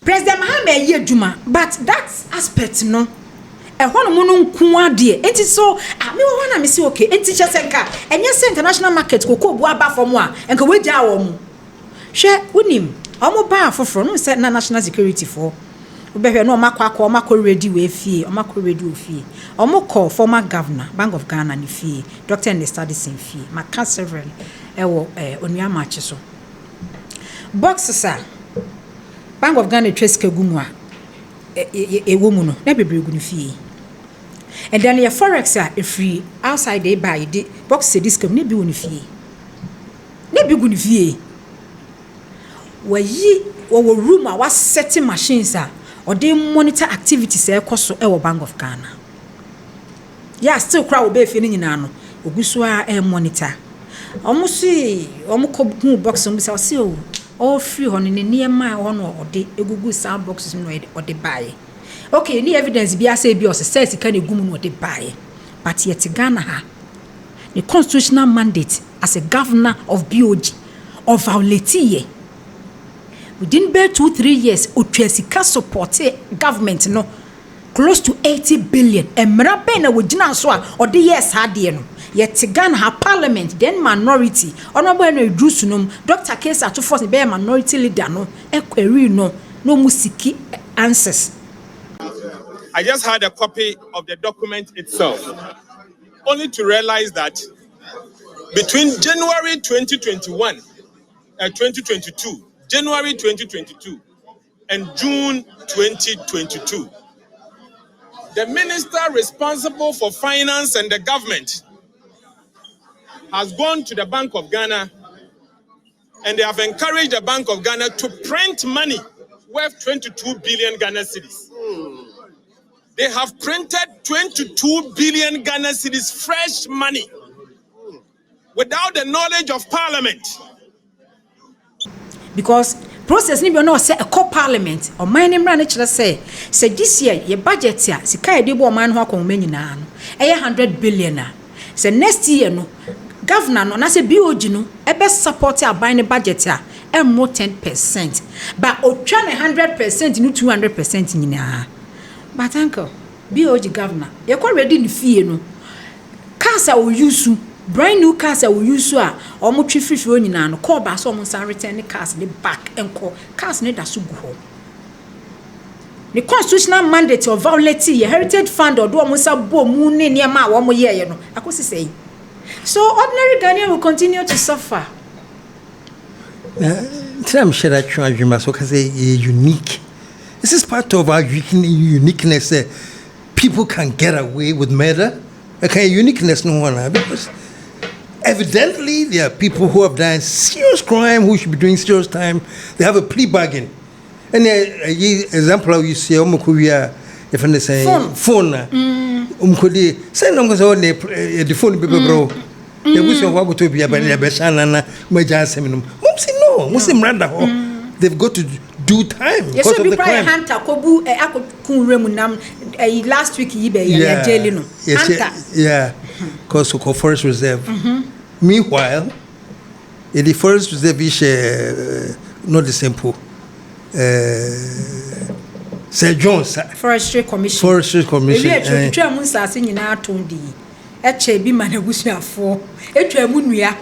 President Mahama ye adwuma but that aspect no hono mo no nku ade enti so me wo na me se okay enti che senka enye se international market kokko bu aba fo mo a enka wagya wo mo hwe unim omo ba afoforo no se na national security for Obehwe no makwa ready we fie makwa ready o fie call former governor Bank of Ghana ni fie doctor and studies in fie maka several ewo onua match so boxes Bank of Ghana treska gumu a ewo mu no na bebre gu ni fie and then your forex free outside they buy the box this come na bi woni fie na bi gu ni fie wayi wo room a was setting machines or they monitor activities ekoso e Bank of Ghana. Yeah, still crowd be fe ni nyina no. Oguso a monitor. Omo si omo ko box omo say say all free ho ne niema ho no ode egugu sound boxes no ode buy. Okay, ni evidence bi say bi o say sika na egum no ode buy. But yet Ghana ha the constitutional mandate as a governor of BOG of violate within 2-3 years Otwasika supported government no close to 80 billion emra be na wogina so a ode yes hade no yet Ghana ha parliament then minority honorable no reduce no Dr. Case to force be minority leader no query no musiki answers. I just had a copy of the document itself only to realize that between January 2021 and 2022 January 2022 and June 2022, the minister responsible for finance and the government has gone to the Bank of Ghana and they have encouraged the Bank of Ghana to print money worth 22 billion Ghana cedis. They have printed 22 billion Ghana cedis fresh money without the knowledge of Parliament. Because process ni bi no say a parliament or my name ran actually say this year your budget here sika e dey bo man ho akoma nyina no e 100 billion say next year no governor no na say BOG no e be support aban ne budget here e more 10% but otwa ne 100% no 200% nyina but uncle BOG governor ye ko ready ni fie no cars a we use brand new cars that we use a omo twi free onyina no call ba so omo san return cars ne back enko cars ne da so gu ho the constitutional mandate of violate your heritage fund or do omo sa bo mu ne niam a omo ye no akosi say so ordinary Ghanaian will continue to suffer. I'm sure that you so say unique. This is part of our uniqueness. People can get away with murder. Okay, uniqueness no one because evidently there are people who have done serious crime who should be doing serious time. They have a plea bargain. And example you see omukuya if they say phone umkodi say no go the phone people bro. They wish you want to be a beshana maja seminum. Mumsi no, musim randa ho. They've got to do time because of the crime. Hunter kobu akokun nam last week yibe ya jail no. Yeah. Because of forest reserve. Meanwhile, in the forest reserve is not the simple. Sir Jones Forestry Commission. We try mun sase nyina atondi. Eche bi manabusuafo. Etwa mu nua.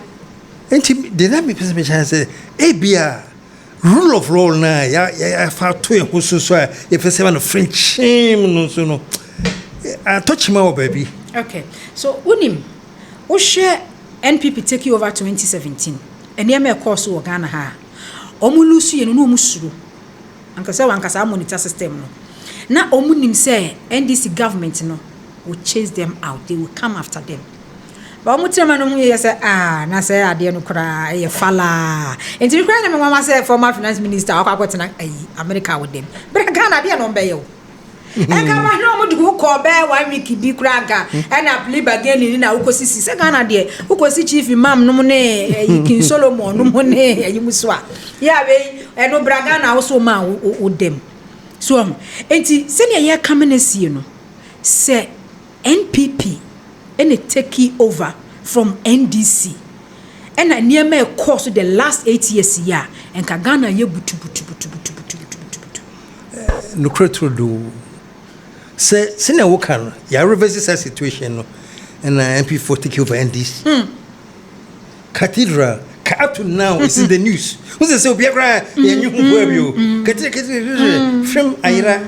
Enti the name person say ebia rule of law na ya fa to e hoso so e pese man French no so no. I touch my baby. Okay. So unim wo hwe NPP take over 2017 and yɛ me course wɔ Ghana ha ɔmo lose yɛ no no ɔmo suro ankasa monitor system no na ɔmo nim sɛ NDC government no will chase them out, they will come after them. But ɔmo tell me no yɛ sɛ na sɛ adeɛ no kora ɛyɛ fala nti kora na me mama sɛ former finance minister akɔtena America with them but Ghana deɛ no bɛyɛ o eka ma no mo du ko be 1 week bi kura nka na Plea again ni na ukosisi se Ghana de ukosi chief imam no ne King Solomon no mo ne ayimuso a ya be no braga na wo so ma o dem so enti se ne ye kamenesi no se NPP and take over from NDC and na niema e course the last 8 years ya enka Ghana ye butu no kretro do say senior worker ya reverse that situation no and MP4 take over NDC cathedral up to now is in the news who say obiara ya nyu huabio cathedral from Aira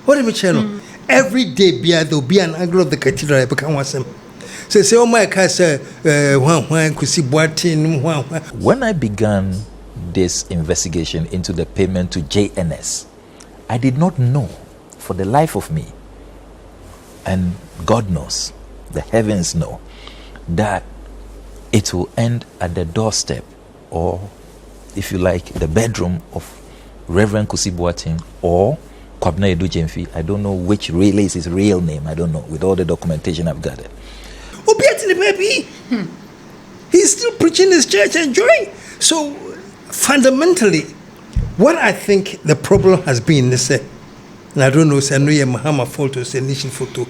what am I channel every day there will be an angle of the cathedral become wasem say oh my car say when I began this investigation into the payment to JNS, I did not know for the life of me, and God knows, the heavens know, that it will end at the doorstep, or if you like, the bedroom of Reverend Kusi Boateng or Kwabena Edu Jemfi. I don't know which really is his real name. I don't know, with all the documentation I've gathered. Baby, he's still preaching his church, enjoying. So fundamentally, what I think the problem has been is, and I don't know, say no, Mahama photo, say nation photo.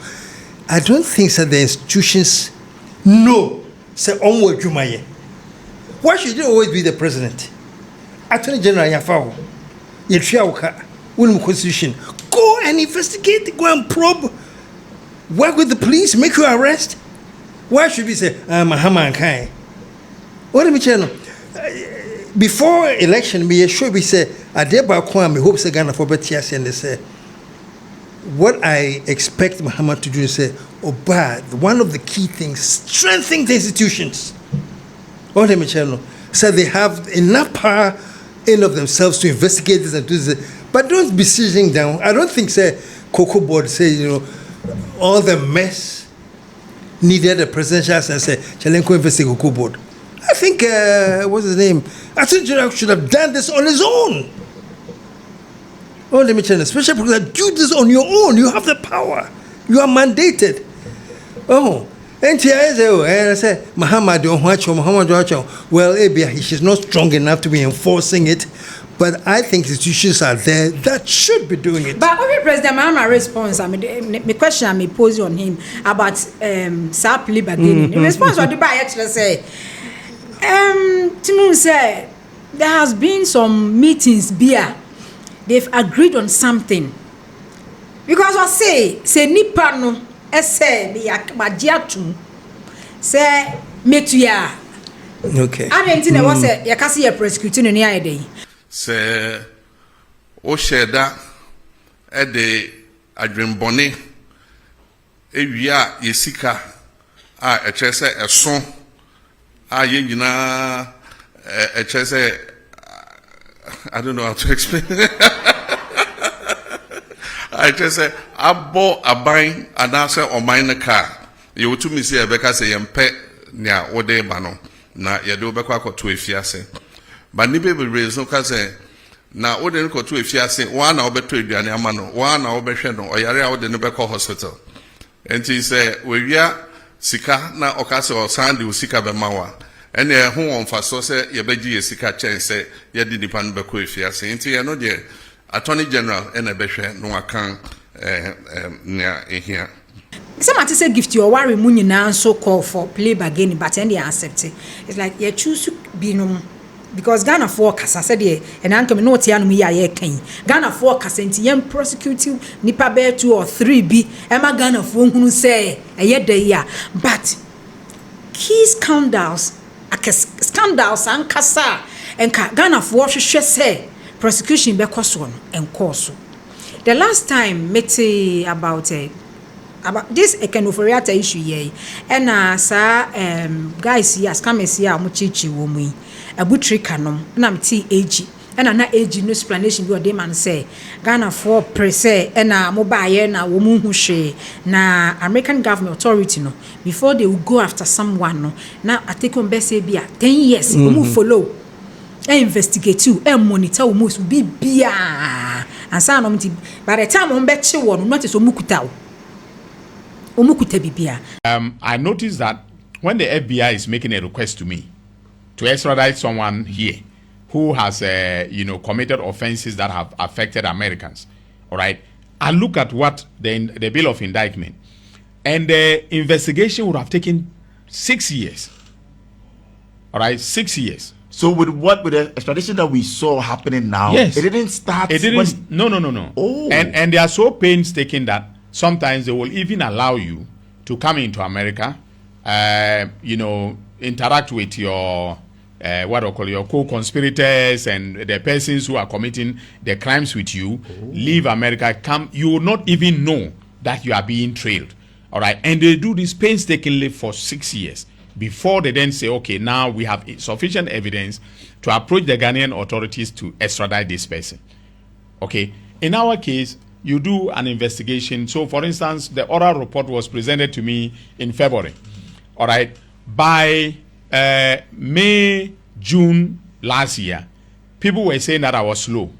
I don't think that the institutions know say onward Jumaye. Why should you always be the president? Attorney General Yafao, Yethiauka, Unum Constitution. Go and investigate, go and probe, work with the police, make your arrest. Why should we say Mahama and Kai? What do we tell? Before election, we should be say Adeba Kwame hopes Ghana for better and they say what I expect Mahama to do is say, bad. One of the key things, strengthening the institutions. What do we tell? So they have enough power in of themselves to investigate this and do this. But don't be sitting down. I don't think say Cocoa Board say all the mess needed a presidential and say Chalenko investigate Cocoa Board. I think what's his name? Attorney General should have done this on his own. Oh, let me tell you, special program, do this on your own. You have the power. You are mandated. Oh, and I say Mahama don't watch Mahama don't watch. Well, she's not strong enough to be enforcing it. But I think institutions are there that should be doing it. But every President Mahama response, I mean, the question I may pose on him about Plea again. The response what the buy actually say, Timu said there has been some meetings here. They've agreed on something. Because I say nipa no ese be magiatu say metuya. Okay. I didn't think was a yakasi a prosecuting any idea. Say Osheda Ede Adrimbone Ewia Yesika a chese a son a yena a chese I don't know how to explain. I just say I bought a buying and answer on mine car. You to me say Becca say pet near Ode Bano. Na Yado Becca to if you say. But ni baby raise no say na Ode ko to if you say one hour better than Yamano, 1 hour better or Yara or the Nebeco Hospital. And he say, we are Sika na Okasa or Sandy Sika Bemawa. And they home for so say Yabeji Sika Chen say Yadi Dipan Beco if you say into no dear Attorney General and a Beshe no account near here. Some artists say gift your worry money now so call for Plea again, but then they accept it. It's like you choose to be no because Ghana forecast I said yeah, and Uncle no tianu me ya ken. Ghana forecast and yam prosecuting nipa bear 2 or 3 be Emma Ghana for who say a year day ya. But key scandals and kasa and Ghana for say prosecution be cost one and course. The last time met about about this ekenoforiata issue here. And sa guys here, scammers here, muchichi womi. Abutri kanom. Na mti AG. And na AG no explanation bi dem man say Ghana for presse and mobile na womu hu hwe na American government authority no before they will go after someone no na atake on be say bia 10 years womu follow investigate you monitor almost be bia and say no mti by the time on be che wo no not so mukuta bibia. I noticed that when the FBI is making a request to me to extradite someone here who has, committed offenses that have affected Americans, all right, I look at what the bill of indictment, and the investigation would have taken 6 years, all right, 6 years. So with the extradition that we saw happening now, yes, it didn't start. It didn't. No. Oh, and they are so painstaking that sometimes they will even allow you to come into America, interact with your your co-conspirators and the persons who are committing the crimes with you, leave America, come, you will not even know that you are being trailed. All right. And they do this painstakingly for 6 years before they then say, okay, now we have sufficient evidence to approach the Ghanaian authorities to extradite this person. Okay. In our case, you do an investigation. So, for instance, the oral report was presented to me in February. All right. By May, June last year, people were saying that I was slow.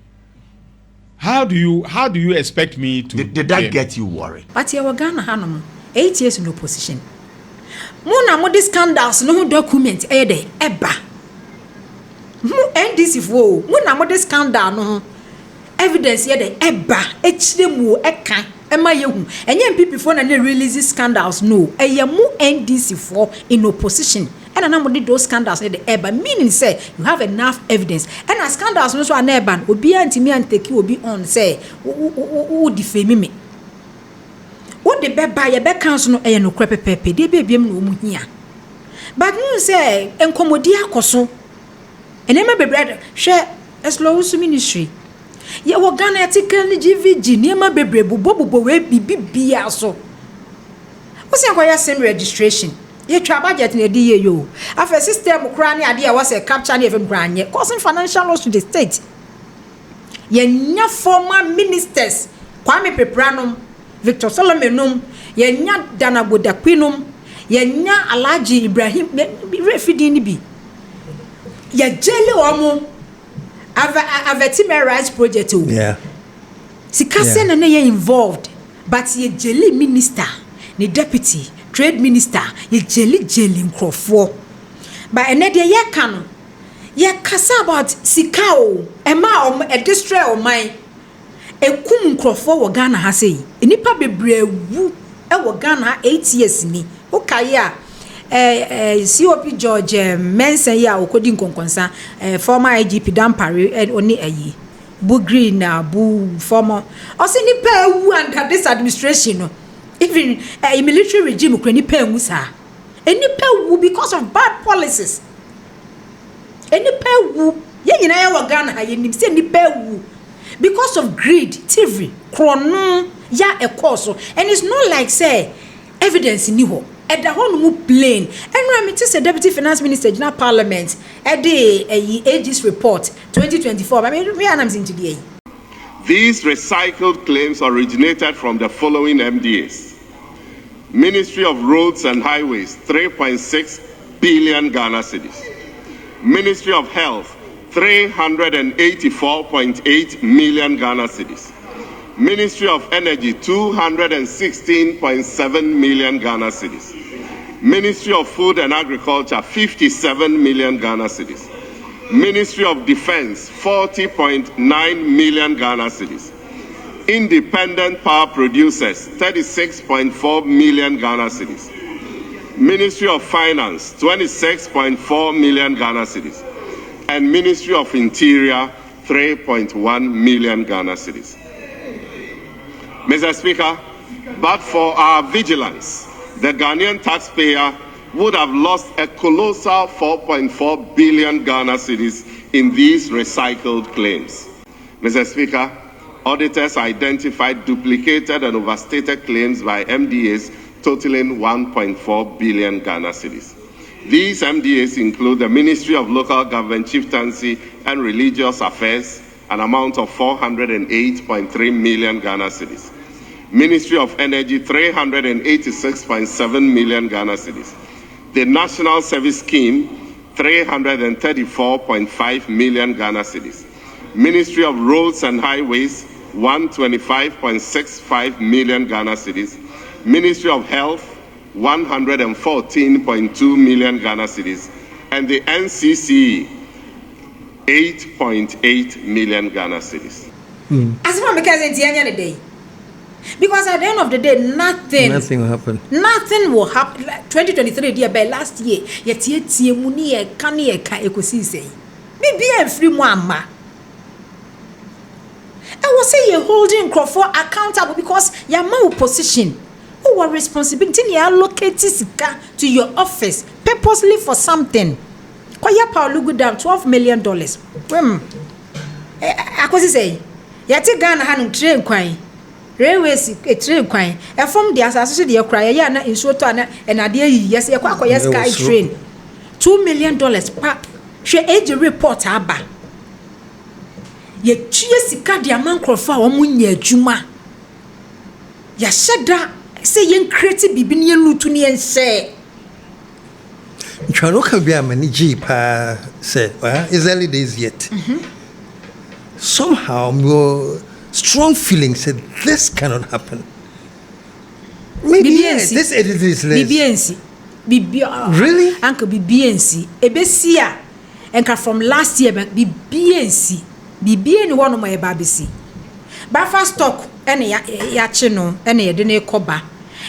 How do you expect me to? Did that get you worried? But you were Ghana Hanum 8 years in opposition. Mona mo these scandals no document ede eba. Mo NDC fo. Mona mo this scandal no evidence ede eba. Echire mu eka. Ema yehu. Enye MPP for na release scandals no. Eye mu NDC for in opposition. And na mo those scandals ede eba. Meaning say you have enough evidence. And as scandals no so aneba. Obi antimi anteki obi on say who defame me. What the beba ye be council no eye no krepepepe de bebiem no mu hia. But no say enkomodi akoso. Enema bebrede hwe Explosive ministry. Ye wo Ghana article GVG niema bebre bubo we bibia so. Wo se akoya same registration. Ye twa budget na di ye yo. Afa system kura ne ade a was a capture ne FM kura nye causing financial loss to the state. Ye nya former ministers Kwame Pepranom, Victor Solomenum, ye nya Dana Bodakwinum, ye nya Alhaji Ibrahim refidi ni bi. Ye jele omo ava team rights project o. Yeah. Sikase na ye involved, but ye jele minister, ni deputy, trade minister, ye jele nkrofo. But ene de ye kanu. Ye kasa about sikao, ema a district o mine. Ekum nkrofo wo Ghana ha sei. Enipa bebre wu e wo Ghana 8 years ni. Okaya COP George Mensen ya okodi nkonkonsa former IGP Dampare oni ayi. Bu green na bu former. Osi nipa wu under this administration no. Even a military regime kura nipa wu sa. Enipa wu because of bad policies. Enipa wu ye nyina ya wo Ghana ha ye nim se nipa wu because of greed, thievery, chrono ya ekoso, and it's not like say evidence ni ho. At the whole mu plain. And when I say Deputy Finance Minister in Parliament, at the Aegis report 2024. I mean, we are not into the. These recycled claims originated from the following MDAs: Ministry of Roads and Highways, 3.6 billion Ghana cedis; Ministry of Health, 384.8 million Ghana cedis; Ministry of Energy, 216.7 million Ghana cedis; Ministry of Food and Agriculture, 57 million Ghana cedis; Ministry of Defense, 40.9 million Ghana cedis; Independent Power Producers, 36.4 million Ghana cedis; Ministry of Finance, 26.4 million Ghana cedis; and Ministry of Interior, 3.1 million Ghana cedis. Mr. Speaker, but for our vigilance, the Ghanaian taxpayer would have lost a colossal 4.4 billion Ghana cedis in these recycled claims. Mr. Speaker, Auditors identified duplicated and overstated claims by MDAs totaling 1.4 billion Ghana cedis. These MDAs include the Ministry of Local Government, Chieftaincy and Religious Affairs, an amount of 408.3 million Ghana cedis. Ministry of Energy, 386.7 million Ghana cedis. The National Service Scheme, 334.5 million Ghana cedis. Ministry of Roads and Highways, 125.65 million Ghana cedis. Ministry of Health, 114.2 million Ghana cedis. And the NCC, 8.8 million Ghana cedis. As far because it's the end of the day. Because at the end of the day, nothing will happen. Nothing will happen. 2023, dear, by last year, yet muni a canny a say. Maybe a free mama. I will say you're holding Crawford accountable because you're more position. Who are responsibility you allocate to your office purposely for something. Kwaya Paulo go down $12 million. I could say, yet Ghana had train quine. Railways a train quine. A from the associate your cry, yana in Shotana and Adia, yes, a quack sky train. $2 million per she age report aba. Ye chiesika the amount Crawford or Munya Juma. Ya shada say yen creative bibinian lutuni and say. Chano can be a many Jeep, say, it's early days yet. Somehow, more strong feeling said this cannot happen. Maybe yes, this edit is less. Really? Uncle BBNC. Ebesia. And from last year, BBNC. BBN one of my babisi. Bafa stock, any yachino, any dene koba.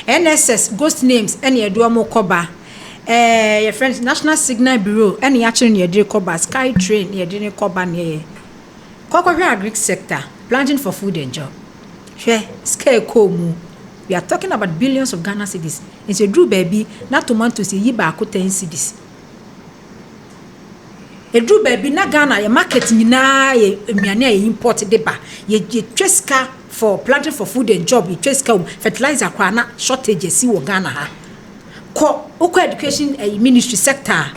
NSS, ghost names, any duamo koba. Your friends, National Signal Bureau, any action near Dre Koba, Sky Train near Dre Koba near Kokori Agric sector, planting for food and job. Share, scare komu. We are talking about billions of Ghana cedis. It's a Drew baby, not to want to see Yiba 10 cedis. A Drew baby, not Ghana, a market na ye import deba. Ye cheska for planting for food and job, ye cheska fertilizer kwana shortage see wo Ghana ha. Oko education ministry sector.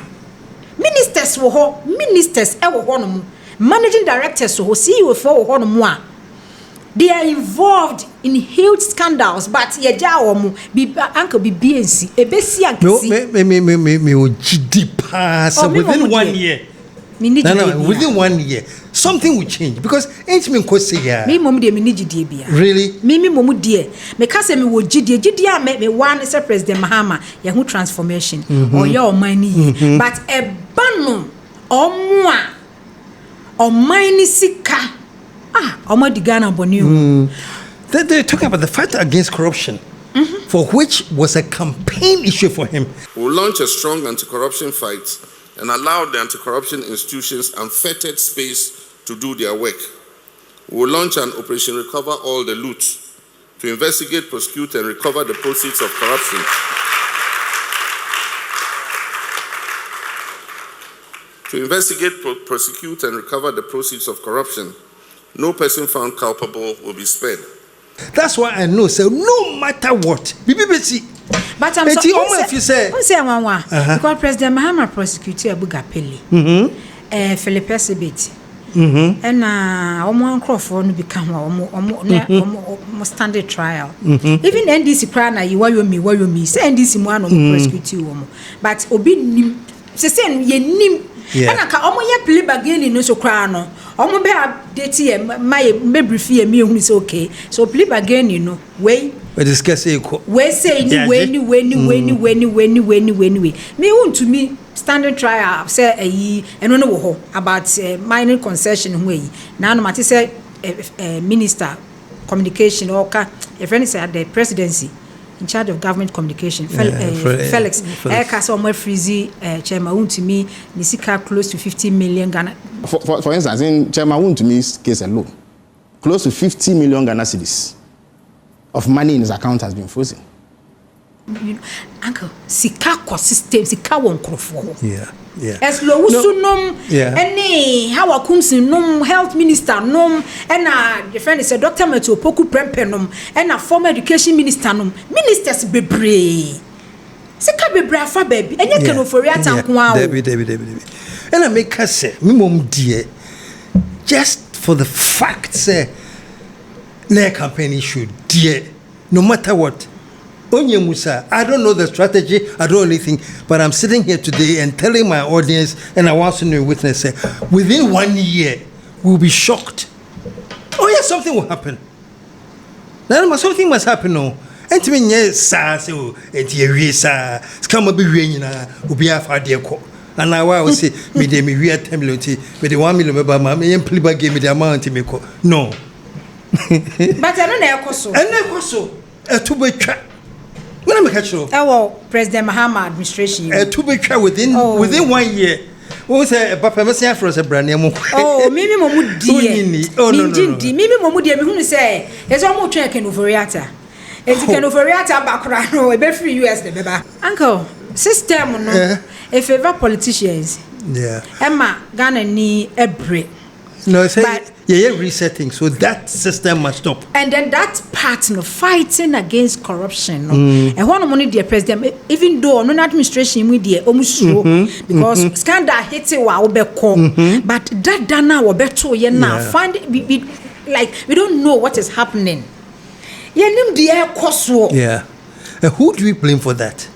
Ministers wo ho, ministers e wo ho no. Managing directors wo CEO for wo ho no. They are involved in huge scandals, but ye ja wo mo uncle BNC ebesi ankisi. Me o GD pass within 1 year. No, within 1 year, something will change because ain't me say ya. Me mom de me ni GD bia. Really? Me mom de. Me ka say me wo GD me one is President Mahama ye hu transformation or your money. But e banu omo a sika omo di Ghana bonu. They talk about the fight against corruption, for which was a campaign issue for him. We'll launch a strong anti-corruption fight and allow the anti-corruption institutions unfettered space to do their work. We will launch an Operation Recover All the Loot to investigate, prosecute, and recover the proceeds of corruption. To investigate, prosecute, and recover the proceeds of corruption, no person found culpable will be spared. That's why I know, so no matter what, BBC. But I'm so if you say, because President Mahama prosecuted Abuga Plea, Philip Sibit, and Akuffo no become almost standard trial. Even NDC crana you worry me, say NDC one of prosecute you, but Obi say ye nim. And I can plea bargain no so crano. Omo be update my brief me is okay. So plea bargain, you know, way. But discuss it. We say when. Me want to me standard trial say and no about minor concession way. Now no matter say minister communication or a friend is at the presidency in charge of government communication. Felix Eka so more freezy chairman want to me nisika close to 50 million Ghana. For instance, in chairman want to me case alone, close to 50 million Ghana cedis of money in his account has been frozen. Uncle, sika kwa system, sika won krofo. Yeah. As low sunum, any how a kumsin num, health minister num, and the friend is a doctor Meto Poku Prempenum, and a former education minister num, ministers be brave. Sika be brave for baby, and you can for real time. David. And I make her say, Mimum dear, just for the fact, say, their campaign should dear, no matter what. Onye Musa, I don't know the strategy, I don't know anything, but I'm sitting here today and telling my audience, and I want to know witness, say, within 1 year, we'll be shocked. Oh yeah, something will happen. Now, something must happen, no. And to me, yes, sir, so, and ye, sir, come be raining, will be a far dear call. And now I will say, me, they me, we are 10 million, me, the 1 million, but my main plea gave me the amount to me. No. But I don't know, so. And I also, a two-way track. When I'm a catcher, President Mahama administration. To be tried within 1 year. What was a papa messia for us a brand name? Oh, maybe Momudi. Oh, no. Maybe Momudi, who say, there's almost a can overreactor. It's a can overreactor background, or a bit free US, the baby. Uncle, system, no, a favor politicians. Yeah. Emma, Ghana need a break. No, but yeah, resetting. So that system must stop. And then that part, no, fighting against corruption. No, and one money, dear president, even though no administration with the almost because scandal hits it while be but that dana will be to you now. Find like we don't know what is happening. Yeah. And who do we blame for that?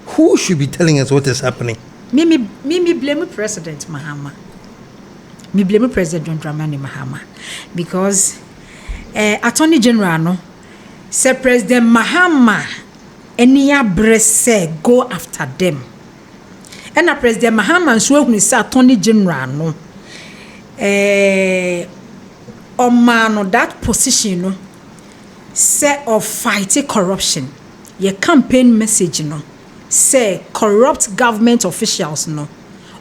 Who should be telling us what is happening? Me blame President Mahama. Me blame President Dramani Mahama because Attorney General no say President Mahama any abrese go after them. And President Mahama so when say Attorney General no man that position no say of fighting corruption. Your campaign message no say corrupt government officials no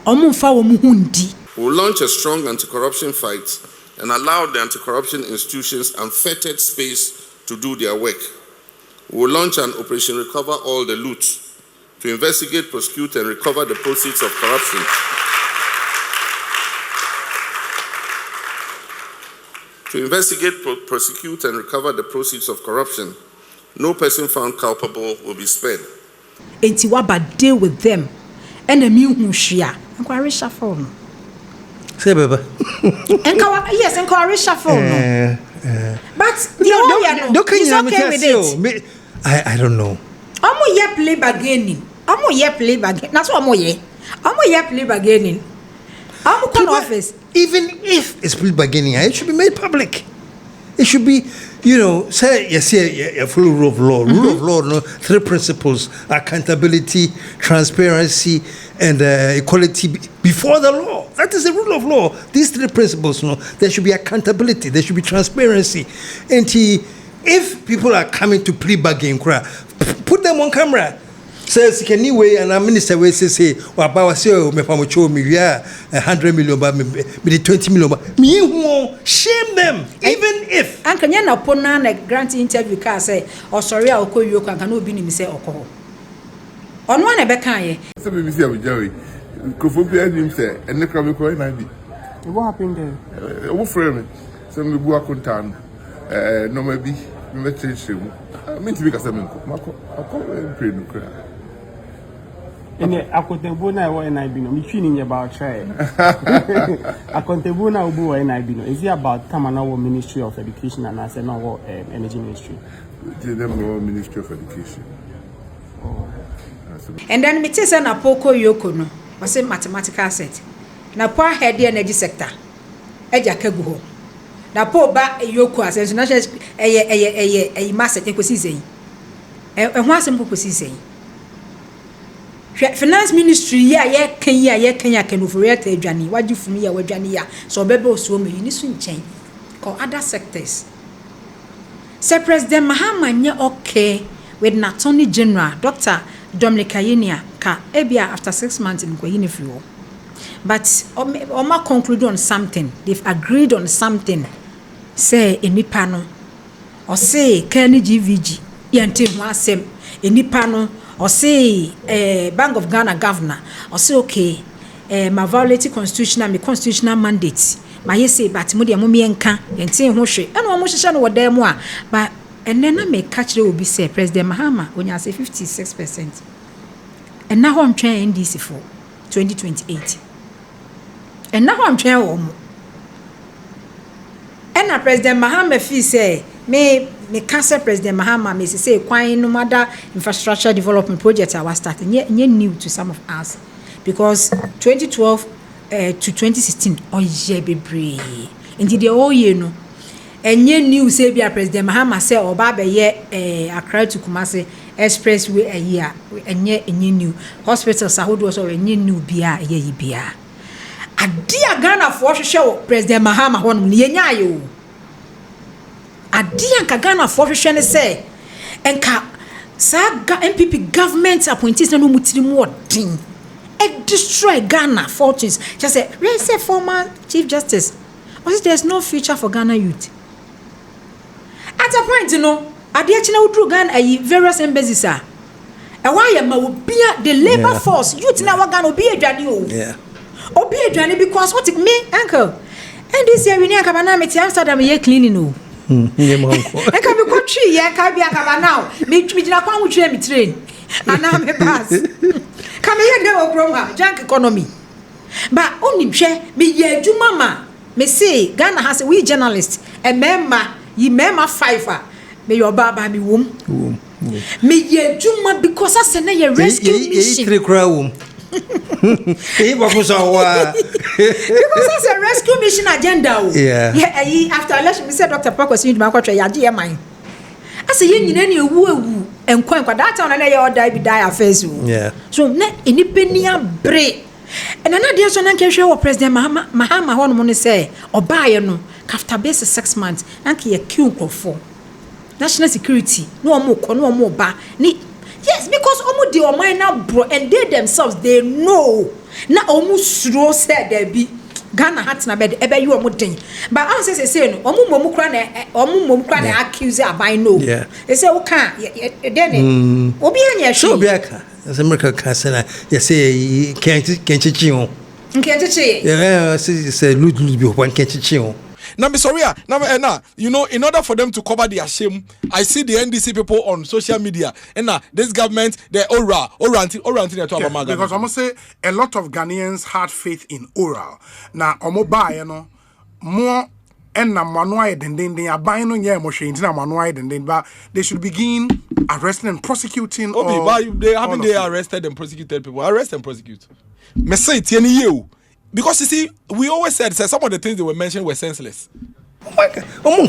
omunfa wo muhundi. We'll launch a strong anti-corruption fight and allow the anti-corruption institutions unfettered space to do their work. We'll launch an Operation Recover All the Loot to investigate, prosecute, and recover the proceeds of corruption. To investigate, prosecute, and recover the proceeds of corruption, no person found culpable will be spared. Entiwaba deal with them. Enemy hushia. Inquiry shuffle. Say, Baba. Yes, inquiry shuffle. But he's okay with it. I don't know. Amo ye play bargaining. Amo ye play bargaining. That's what amo ye. Amo ye play bargaining. Amo come office. Even if it's plea bargaining, it should be made public. It should be, say, yes, a full rule of law. Rule of law, no, 3 principles: accountability, transparency, and equality before the law. That is the rule of law. These 3 principles, there should be accountability, there should be transparency. And if people are coming to plea bargain, put them on camera. Says anyway, and our minister will say, "Well, about me pamocho me 100 million, but me 20 million." Me won't shame them, even if. And can you not put on a grant interview? Can say, "Oh, sorry, I'll call you. Can no be me say alcohol." On one ebe kan ye. Say me see Jerry. Akuffo be him say, "And the crime ko na bi." What happened there? Wo frame me. Say me bu akonta no. No maybe me change mu. Me ti be ka say me ko. Akọ pray no kra. Ene akontebu na wo NIB no me twini about try. Akontebu na obu wo NIB no. Is it about Tamana Ministry of Education and I say no Energy Ministry? The Ministry of Education. Oh. And then me say na poko yoko no. I say mathematical set. Na po head energy sector. Eja kagu ho. Na po ba yoko as international mass set ko sisei. Ho asem ko sisei. Finance Ministry ye Kenya can overreact adwani waju funu ya wadwani ya so bebe osuo me ni so nchen ko other sectors. Say President Mahama nye okay with an Attorney General Dr. Dominic Ayenia ka ebia after 6 months in kwahini fiwo. But Oma conclude on something. They've agreed on something. Say enipa no or say Kenny GVG yante ho asem enipa no or say Bank of Ghana governor or say okay my violating constitutional mandate my say but mo de mo me enka enti ho hwe ena mo hye no wodam a but enne na me catch will be say President Mahama onya say 56% and now I'm trying NDC for 2028 and now I'm trying wo and President Mahama fee say me cancel President Mahama me say kwan no matter infrastructure development projects I was starting new to some of us because 2012 to 2016 oye bebre enti de oye no enye new say bia President Mahama say oba be ye Accra to Kumasi expressway a year enye new hospitals ahodo so enye new bia ye bia adia Ghana for hwehwe President Mahama ho no yenya ayo adia ka Ghana for hwehwe ne say enka sa MPP government appointees no mutiri mu odin e destroy Ghana fortunes just say we say former Chief Justice was there's no future for Ghana youth at a point you know adia china udru Ghana various embassies e why am obi the labor force youth na wa Ghana obi adwane o obi adwane because what me uncle and this year we need akabana me Amsterdam ye cleaning o e ka be kwatwi ye ka bia akaba now me twigina kwa nwutwe me train ana me pass come here dey program junk economy but only hwe me ye adwuma ma me say Ghana has we journalist e member yi member 5 me your baba me wom me ye adwuma because ase na ye rescue mission because that's a rescue mission agenda. After election, we said Dr. Park was in my country. I mine. I say, you need any woo and quite that town and I die be die affairs. So, net any penny break. And another day, so I can show President Mahama Honmon say, or buy no, after base 6 months, and key a queue for national security. No more bar. Yes, because omu de omina bro and they themselves they know. Na omu suro said there be Ghana hat na bed ebe you omu den. But I say no omu momu kra na accuse abai no. They say o kan then obi anya so obi aka as America can say you say kenchichi on. Kenchichi. Yeah, say lose be one kenchichi on. Now, sorry, now, you know, in order for them to cover their shame, I see the NDC people on social media, and now this government, they're oral because almost say a lot of Ghanaians had faith in oral. Now, omoba, you know, more and na manuai den they are buying on your machines na manuai den but they should begin arresting and prosecuting. They haven't arrested and prosecuted people. Arrest and prosecute. Me say it you. Because you see, we always said some of the things they were mentioned were senseless. And no,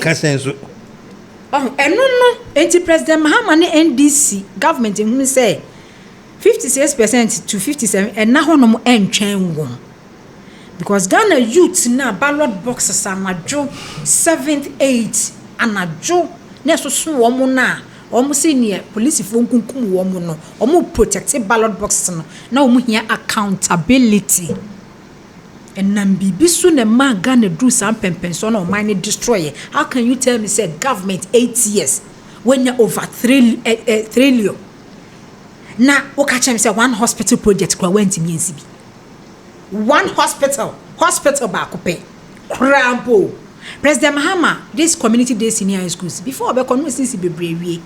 President Mahama and NDC government in say 56% to 57% and now no end chain one. Because Ghana youth na ballot boxes are na jo 7th 8th and na jo neso so womo na omo senior police fo nkunkum womo no omo protect ballot boxes no na omo hia accountability. And Nambi so ne man Ghana do some pempenson or money destroy. How can you tell me say government 8 years when you're over 3 trillion? Now, what catch me say one hospital project went in NCB. One hospital back pay. Crampo. President Mahama, this community day senior schools before be kon see be brave.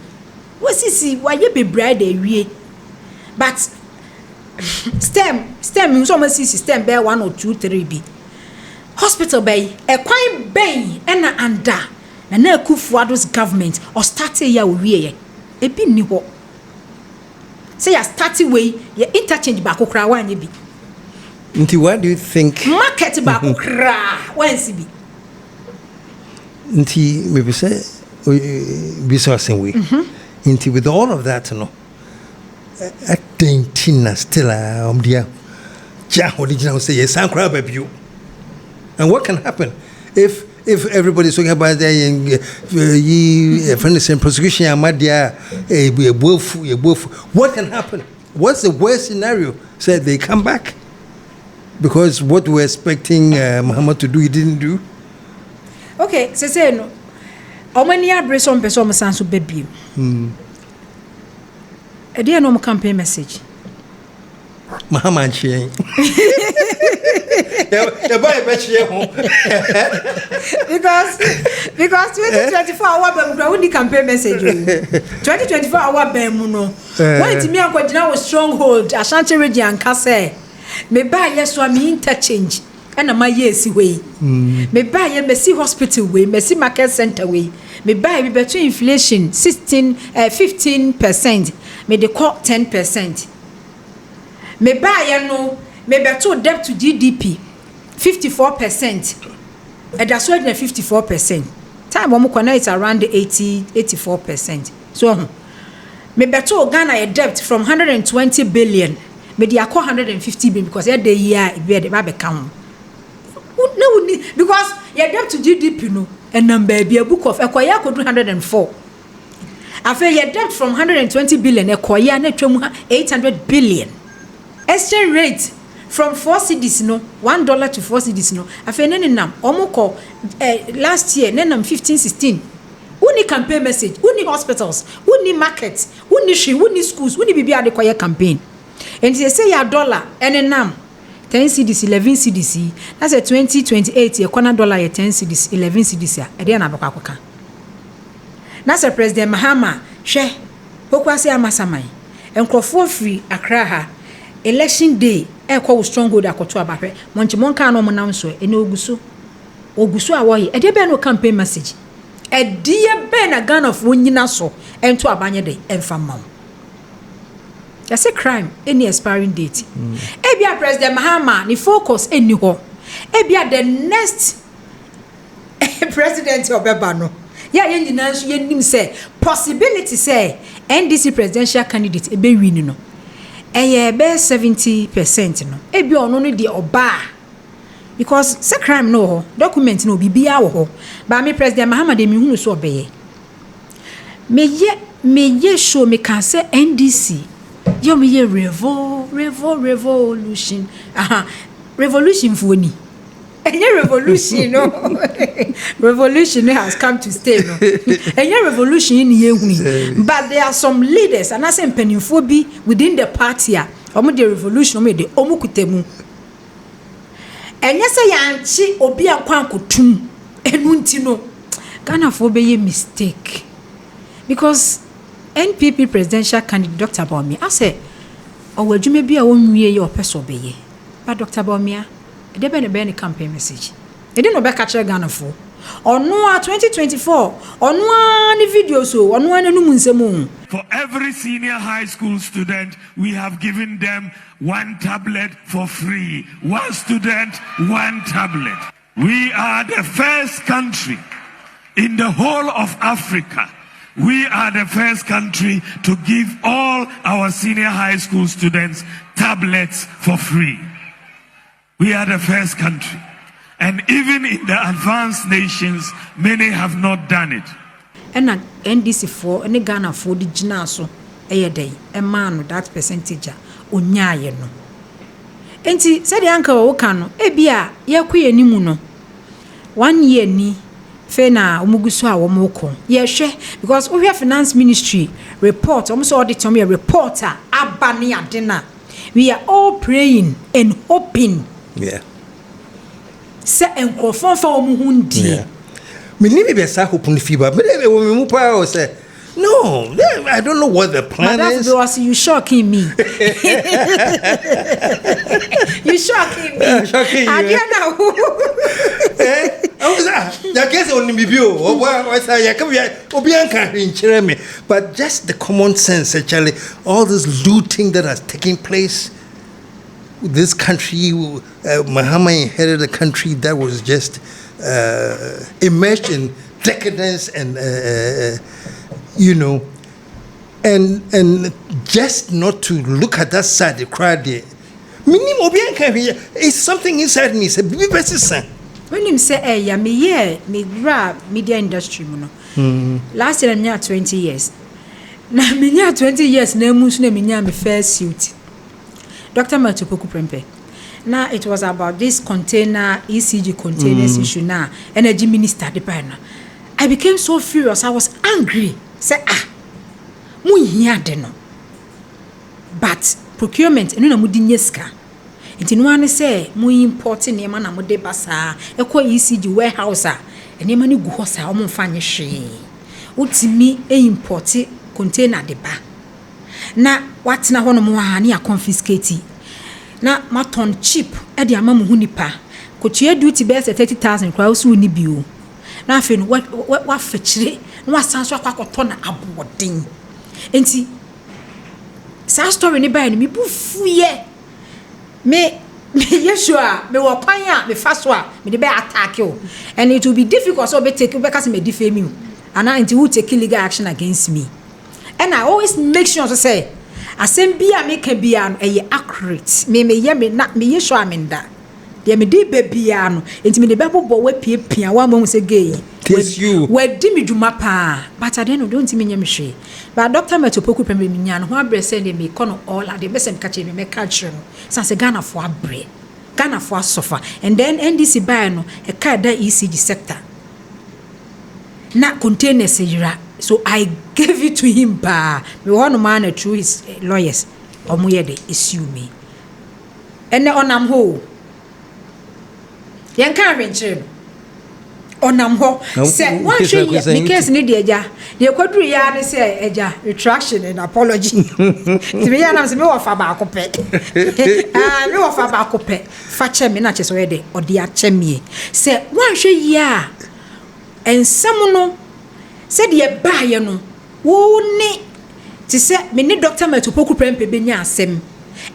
What see why you be brave dey but STEM so much system be 1 or 2 3 be hospital be e kwan ben na anda na Akuffo those government or start ya we e bi ni ho say ya start way ya interchange ba kokra wan ye bi nti what do you think market ba kokra wan si bi nti me be say be so same way nti with all of that no at Tina still dia original say yes and what can happen if everybody's talking about the friendly prosecution what can happen? What's the worst scenario? Said they come back because what we're expecting Mahama to do he didn't do. Okay, so say no omani abre some person sanso baby A dear normal campaign message. Mahama and she. Because 2024 our campaign message. 2024 our bemuno. When to me and was stronghold, Ashanti region and Kase. Me buy yes so me interchange. And my years way. Me buy ye Messi hospital way, Messi market center way. Me buy me between inflation 15%. Me they call 10%. Me buy ye no, me better debt to GDP 54%. And that's why 54%. Time when we connect around the 84%. So me better Ghana a debt from 120 billion. Me they call 150 billion because every year it be the count. No, because your debt to GDP no, and number be a book of Equia could 104. After your debt from 120 billion, Equia net 800 billion. Exchange rate from 4 cedis no, $1 to 4 cedis no. After nenam, omoko last year, nenam 15-16. Uni campaign message, uni hospitals, uni markets, uni schools, uni bibi adequate campaign. And they say your dollar, and nenam. 10 cedis, 11 cedis. That's a 2028 year $1 10 cedis, 11 cedis. That's a President Mahama. She, Pokwasi Amasamai. And Akuffo free Accra. Election day, call stronghold akoto abape. Monchimonka no monamso, ene ogusu. Ogusu awoye. E de be no campaign message. E de be na gun of wonyina so, ento abanye de emfa mam. That's a crime, any expiring date. Ebia President Mahama, ni focus any ho. Ebia the next president of Ebano. Yeah, yen say possibility say NDC presidential candidate ebe win no. Eye be 70% no. Ebia ono no de oba. Because say crime no ho, document no bibia wo ho. Ba me President Mahama de mi hunu so obeye. Me ye show me can say NDC yo me ye revolution. Revolution funi. Any revolution no. Revolution has come to stay no. Any revolution in ye. But there are some leaders and I say penifo within the party omo the revolution omo de omo kutemu. Enye say yanchi obi akwan kotum enu ntino. Ghana for be ye mistake. Because NPP presidential candidate Dr. Bawumia, I say, "Oh, you may be a one year your person be but Dr. Bawumia, they be a campaign message. They didn't know back at Ghana for. Or no 2024, or no any video so, or no any moon. For every senior high school student, we have given them 1 tablet for free. 1 student, 1 tablet. We are the first country in the whole of Africa. We are the first country to give all our senior high school students tablets for free. We are the first country. And even in the advanced nations, many have not done it. And NDC for any Ghana for the Jinaso, a day, a man that percentage, unyaye no. Enti said the uncle Okano, ebia, ya kwe nimuno. 1 year ni. Fena umugusu a womoko ye hwe because we have finance ministry report almost audit me reporter abani adena we are all praying and hoping say enkrofon fa omuhundi me ni be sa hope ni fiba me we mu pa o say no, I don't know what the plan is. Because you shocking me. You shocking me. I'm shocking you. I don't know. I guess only me view. But just the common sense, actually, all this looting that has taken place. This country, Mahama inherited a country that was just immersed in decadence and. You know, and just not to look at that side, the crowd there. It's something inside me. It's a big person. When him say, "Yeah, me media industry, last year I'm near 20 years. Now me near 20 years. Na musu na me near me first suit. Dr. Matupoku Prempe. Now it was about this container ECG containers issue. Now energy minister the partner. I became so furious. I was angry. Say mu hia de no but procurement eno na mudi nyeska nti no ane say mo import nema na mo de basa ekọ ECG warehouse a nema ni gu ho sa o mo fa nye hwe utimi import container de ba na watena ho no mo ha ne ya confiscate na maton cheap e de ama mo hu nipa kotua duty be 30,000 kwa usu ni bio na afi no wa fechire na wasanso akwakoto na abodin enti sa story ni ba ni mi bufuye me Yeshua me wo kwan a me fa so a me de be attack you and it will be difficult so be take be cause me defame you and now until who take legal action against me and I always make sure to say asem bia me ka bia no e accurate me ye me na me Yeshua me nda de me de bia no enti me de be bobo wa piapia wa mo say gay yes you we di me dwuma pa but I don't me nya me hwe but Dr. Metopoku pembe me nya no ho abre say de me kono all ade be sem ka che me ka kire no say Ghana for abre Ghana for suffer and then NDC buy no e ka da ECG sector na containers yira so I gave it to him ba me one man through his lawyers omo ye de issue me ene onam ho yen ka renchire onam ho say one shey me case ni de eja de kwaduru ya ne say eja retraction and apology ti me ya na se me wo fa ba akopɛ me wo fa ba akopɛ fa che me na che so ye de odi a che me say one shey ya ensam no se de ba ye no wo ni ti se me ni Dr. Metopoku prempe benya asem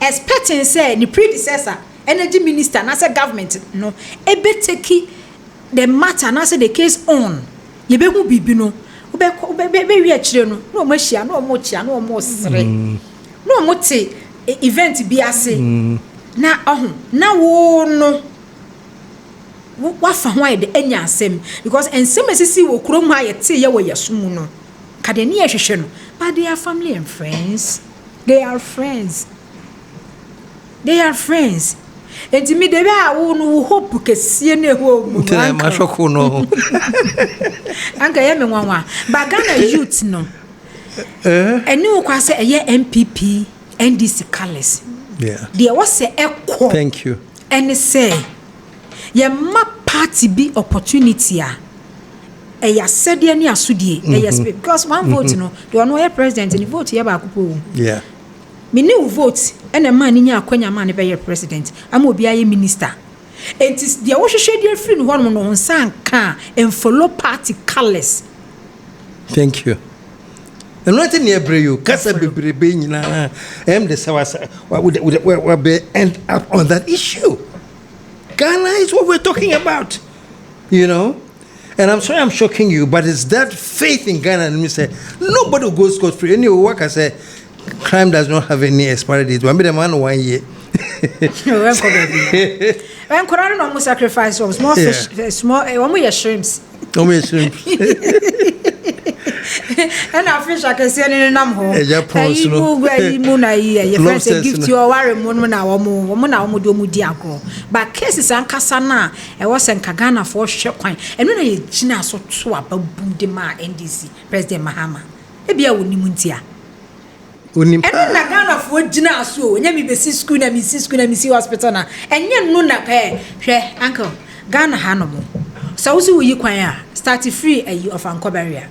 expecting say ni predecessor energy minister na say government no ebe take the matter na say the case on ye be hu bibi no be wi akire no no mo hia no mo chia no mo sere no mo te event bi ase na ohun na wo no wa fa ho ayde enya asem because ensem asisi wo krom ha ye te ye wo yesumu no kade ne ye hwehwe no but they are family and friends they are friends enti mi de ba wo no hope kesie ne ho mu tell ma shoko no anka ye me nwanwa ba Ghana youth no eni wo kwa se eye MPP NDC colors yeah there was a echo thank you and say ye ma party be opportunity a ya said ye ni asudie because one vote no the one who president ni vote ye ba Akuffo yeah me ne vote ena man ni akwanya man be president ama obi aye minister entis dia wo hwehwe dia free no hono no nsan ka en follow party colors thank you and nothing near you kasa bebrebe nyina the sawasa we be end up on that issue. Ghana is what we're talking about, you know. And I'm sorry I'm shocking you, but it's that faith in Ghana. And we say nobody will go scot free. Anyway, work I say crime does not have any expiry date. We made a man 1 year. When Quran no sacrifice was small fish, small. One more shrimps. And I fish I can see any nam home. You friends gift you worry na omo do diago. But cases ankasa na e was en Ghana for hwe kwan. Eno na ye gina so to ababum de ma NDC President Mahama. E bia woni muntia. Eno na Ghana for gina so nya mi besi school na mi si hospital na. Enye no na hwe uncle Ghana ha no mo. So wo yi kwan a start free ayi of Ankoberia.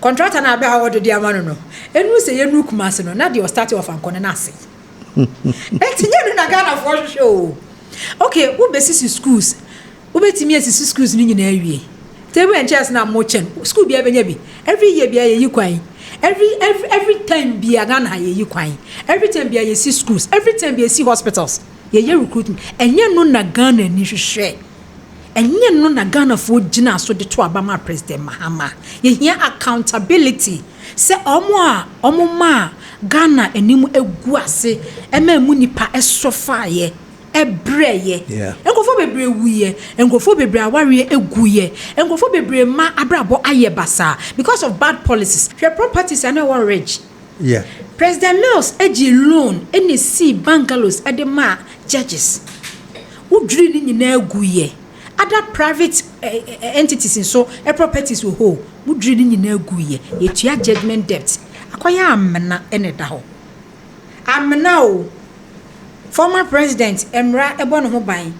Contractor na be award di amano no enu se yenu kumase no na de start of ankone na ase etinye na Ghana for show okay wo besisi schools wo betimi asisi schools ni nyina awie table and chairs na mo chen school bia benya bi every year bia ye kwan every time bia Ghana ye kwan every time bia ye see schools every time bia see hospitals ye recruitment enye no na Ghana ni hwehwe enye no na Ghana for gina so de to abama President Mahama ye hia accountability se omo ma Ghana enimu egu ase ema mu nipa esofa ye ebreye enkofo bebre wuye enkofo bebre aware eguye enkofo bebre ma abrabo aye basa because of bad policies your properties are not rich President Mills eji loan any see bungalows edema judges udri ni nyina eguye other private entities in so properties will hold would reading in a guye, a judgment debt. Akwaya amena ene da ho. am now former president Emra Ebono ho ban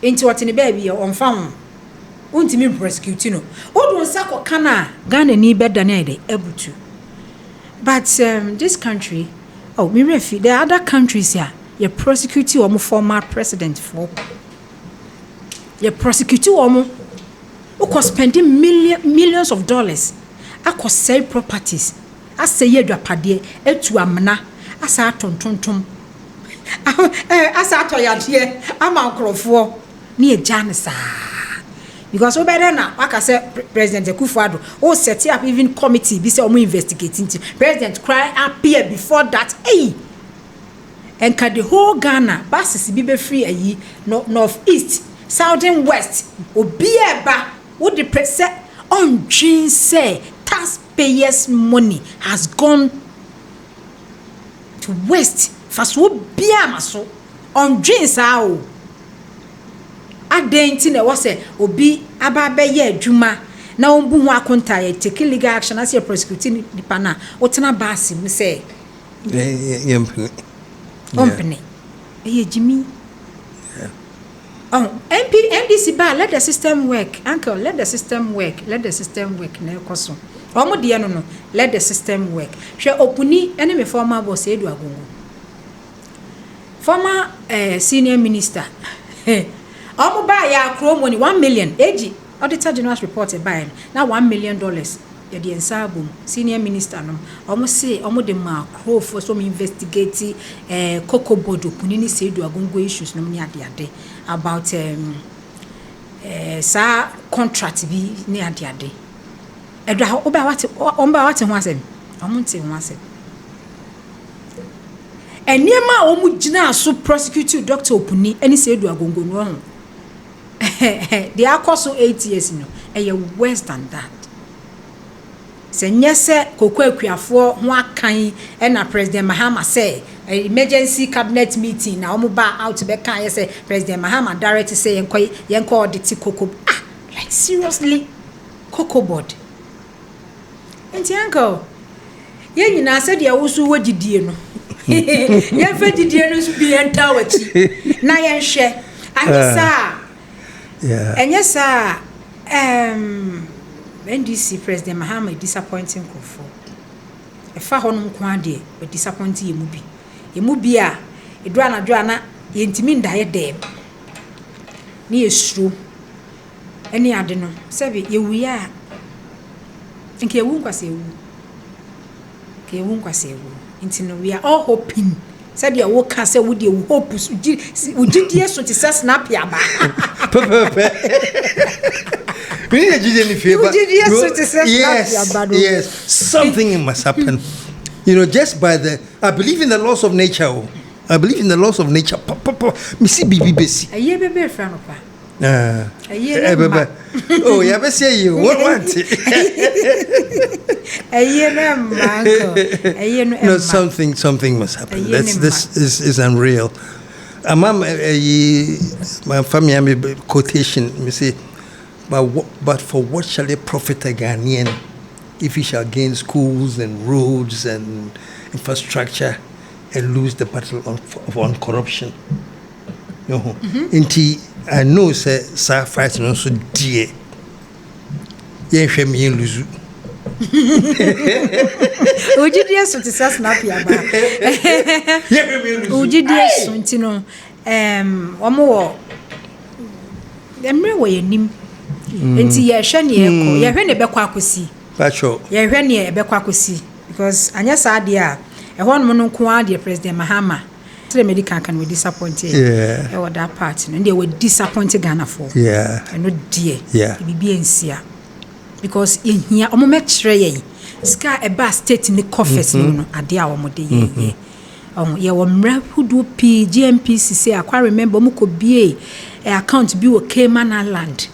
enti what ne baby on fa untimi prosecute no odun sako kana Ghana ni beda na ede ebutu but this country me refi the other countries here you prosecute or former president for you prosecute or who spending millions of dollars akọ sell properties asa ye dwapade etu amna asa atontontom asa atoyade ama nkrofo na ejanisa because we better na waka say President Akuffo Addo o set up even committee be say omo investigating president cry appear before that and can the whole Ghana buses be free ayi north east southern west obi eba what the president on Jane say taxpayers money has gone to west fast wo bia maso on Jane sao adenti na wo say obi aba be ye adwuma na ombu ho akonta ye take legal action as your prosecuting dipa na wotena baasi mu say company Jimmy NDC ba let the system work uncle let the system work na ekoso omo de no let the system work hwe opuni ene me former boss Edu Agongo former senior minister omo ba ya akro money 1 million eji auditor general's report by na $1 million ya di ensabum senior minister no omo say omo de ma akro for some investigate cocoa board opuni ni Edu Agongo issues no ni ade about sa contract bi ni ade edwa oba wate ho asem omonte ho asem eniema omu gina so prosecute Dr. Opuni eni Edu Agongo no ho they are cost 8 years no worse than that se nyese kokwa akuafo ho akan na President Mahama say emergency cabinet meeting na omo ba out be kan ye say President Mahama direct say yenko audit cocoa like seriously cocoa board enti uncle ye nyina say dia wusu wagidie no ye fa gidie no so bi enta wachi na ye hwe anyesa anyesa NDC President Mahama disappointing Akuffo efa honum kwa de we disappoint yemu bi a edwana yentimi ndaye dem ni esuro eni ade no sebe yewu a nke ewu nkwase ewu nti no we are all hoping said you walk and say would you hope would you so to snap ya ba yes something must happen just by the I believe in the laws of nature me see bibi besi aye bebe fra no pa oh yeah be say you what want no something must happen. This is unreal. My family quotation me say but for what shall it profit a Ghanaian if he shall gain schools and roads and infrastructure and lose the battle on corruption. I know say fight no so dear. Yen hwe me lose. Ojidie so tisa snap ya ba. Ojidie so ntino omo wo emre wo yanim. Enti ye hwe ne ekọ, ye hwe ne bekọ akosi. Pacho. Ye hwe ne bekọ akosi because anya sa ade a ehon mo no nko ade President Mahama. The medical can be disappointed. Yeah. Or that part. And they were disappointed Ghana for. Yeah. And not dear. Yeah. It be NCA. Because in here, I'm make sure Sky a bad state in the coffers, no, a dear or day. Who do P, GMPC, I quite remember Muko BA, account be okay man land.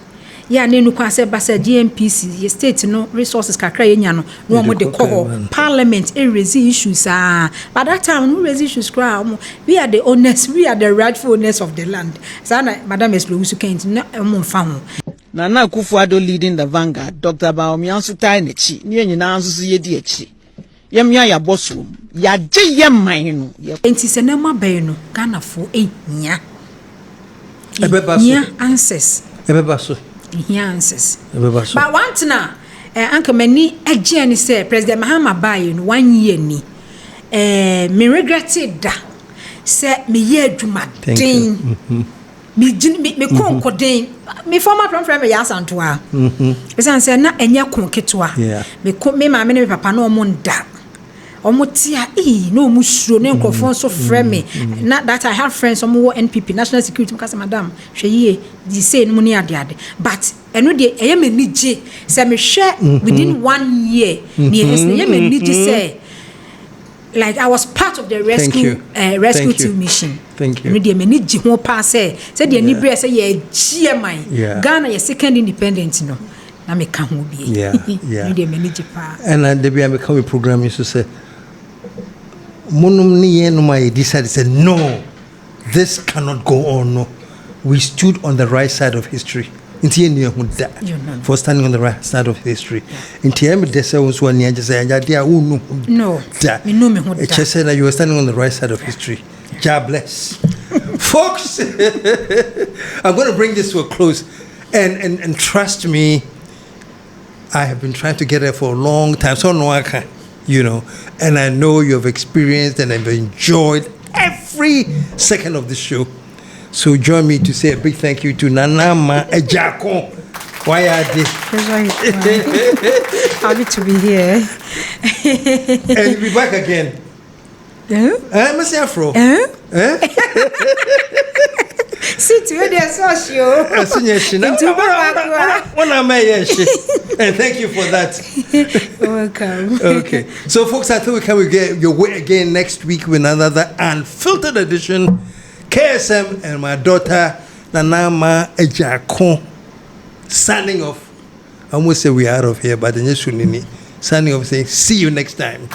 Yeah, nenu kwa se basa GMPC, state no resources kakra yenya no mo de call parliament raise issues but that time no raise issues we are the owners, we are the rightful owners of the land. Sana Madam Eslowu Kent na mo fa ho. Nana Akuffo Addo leading the vanguard, Dr. Baomi anso tai na chi, ni nyina anso so yedi achi. yemya ya boso ya je yeman no enti se na ma ban no Ghana fo enya answers answers but one thing Uncle Many agene say President Mahama buy no 1 year ni me regretted that say me ye adwuma den me konkoden me former friend me yasanto a besan say na enya konketo me ma me papa na omonda omotia no musuro ne nkofon so frɛ me na that I have friends some wo NPP national security because madam hweye di say no ni ade but eno de eye me nije say me hwɛ within 1 year eye me nije say like I was part of the rescue team mission. Thank you. Eno de me nije ho pa say the ni bre say ye GMI Ghana ye second independent no na me ka ho bi eno de me nije pa and the be am come program is to say monum ni ye no my decided said no, this cannot go on. No, we stood on the right side of history. For standing on the right side of history. In TM, there was one year just saying, no, it just said that you were standing on the right side of history. God bless. Folks, I'm going to bring this to a close. And trust me, I have been trying to get there for a long time. So no, I can. And I know you have experienced and have enjoyed every second of the show. So join me to say a big thank you to Nanama Ejako. Why are they? Happy to be here. And you'll be back again. Mr. Afro. Sit to the social. And thank you for that. Welcome. Okay. So, folks, I think we get your way again next week with another Unfiltered edition. KSM and my daughter, Nanama Ejako, signing off. I almost say we are out of here, but then just signing off saying, see you next time.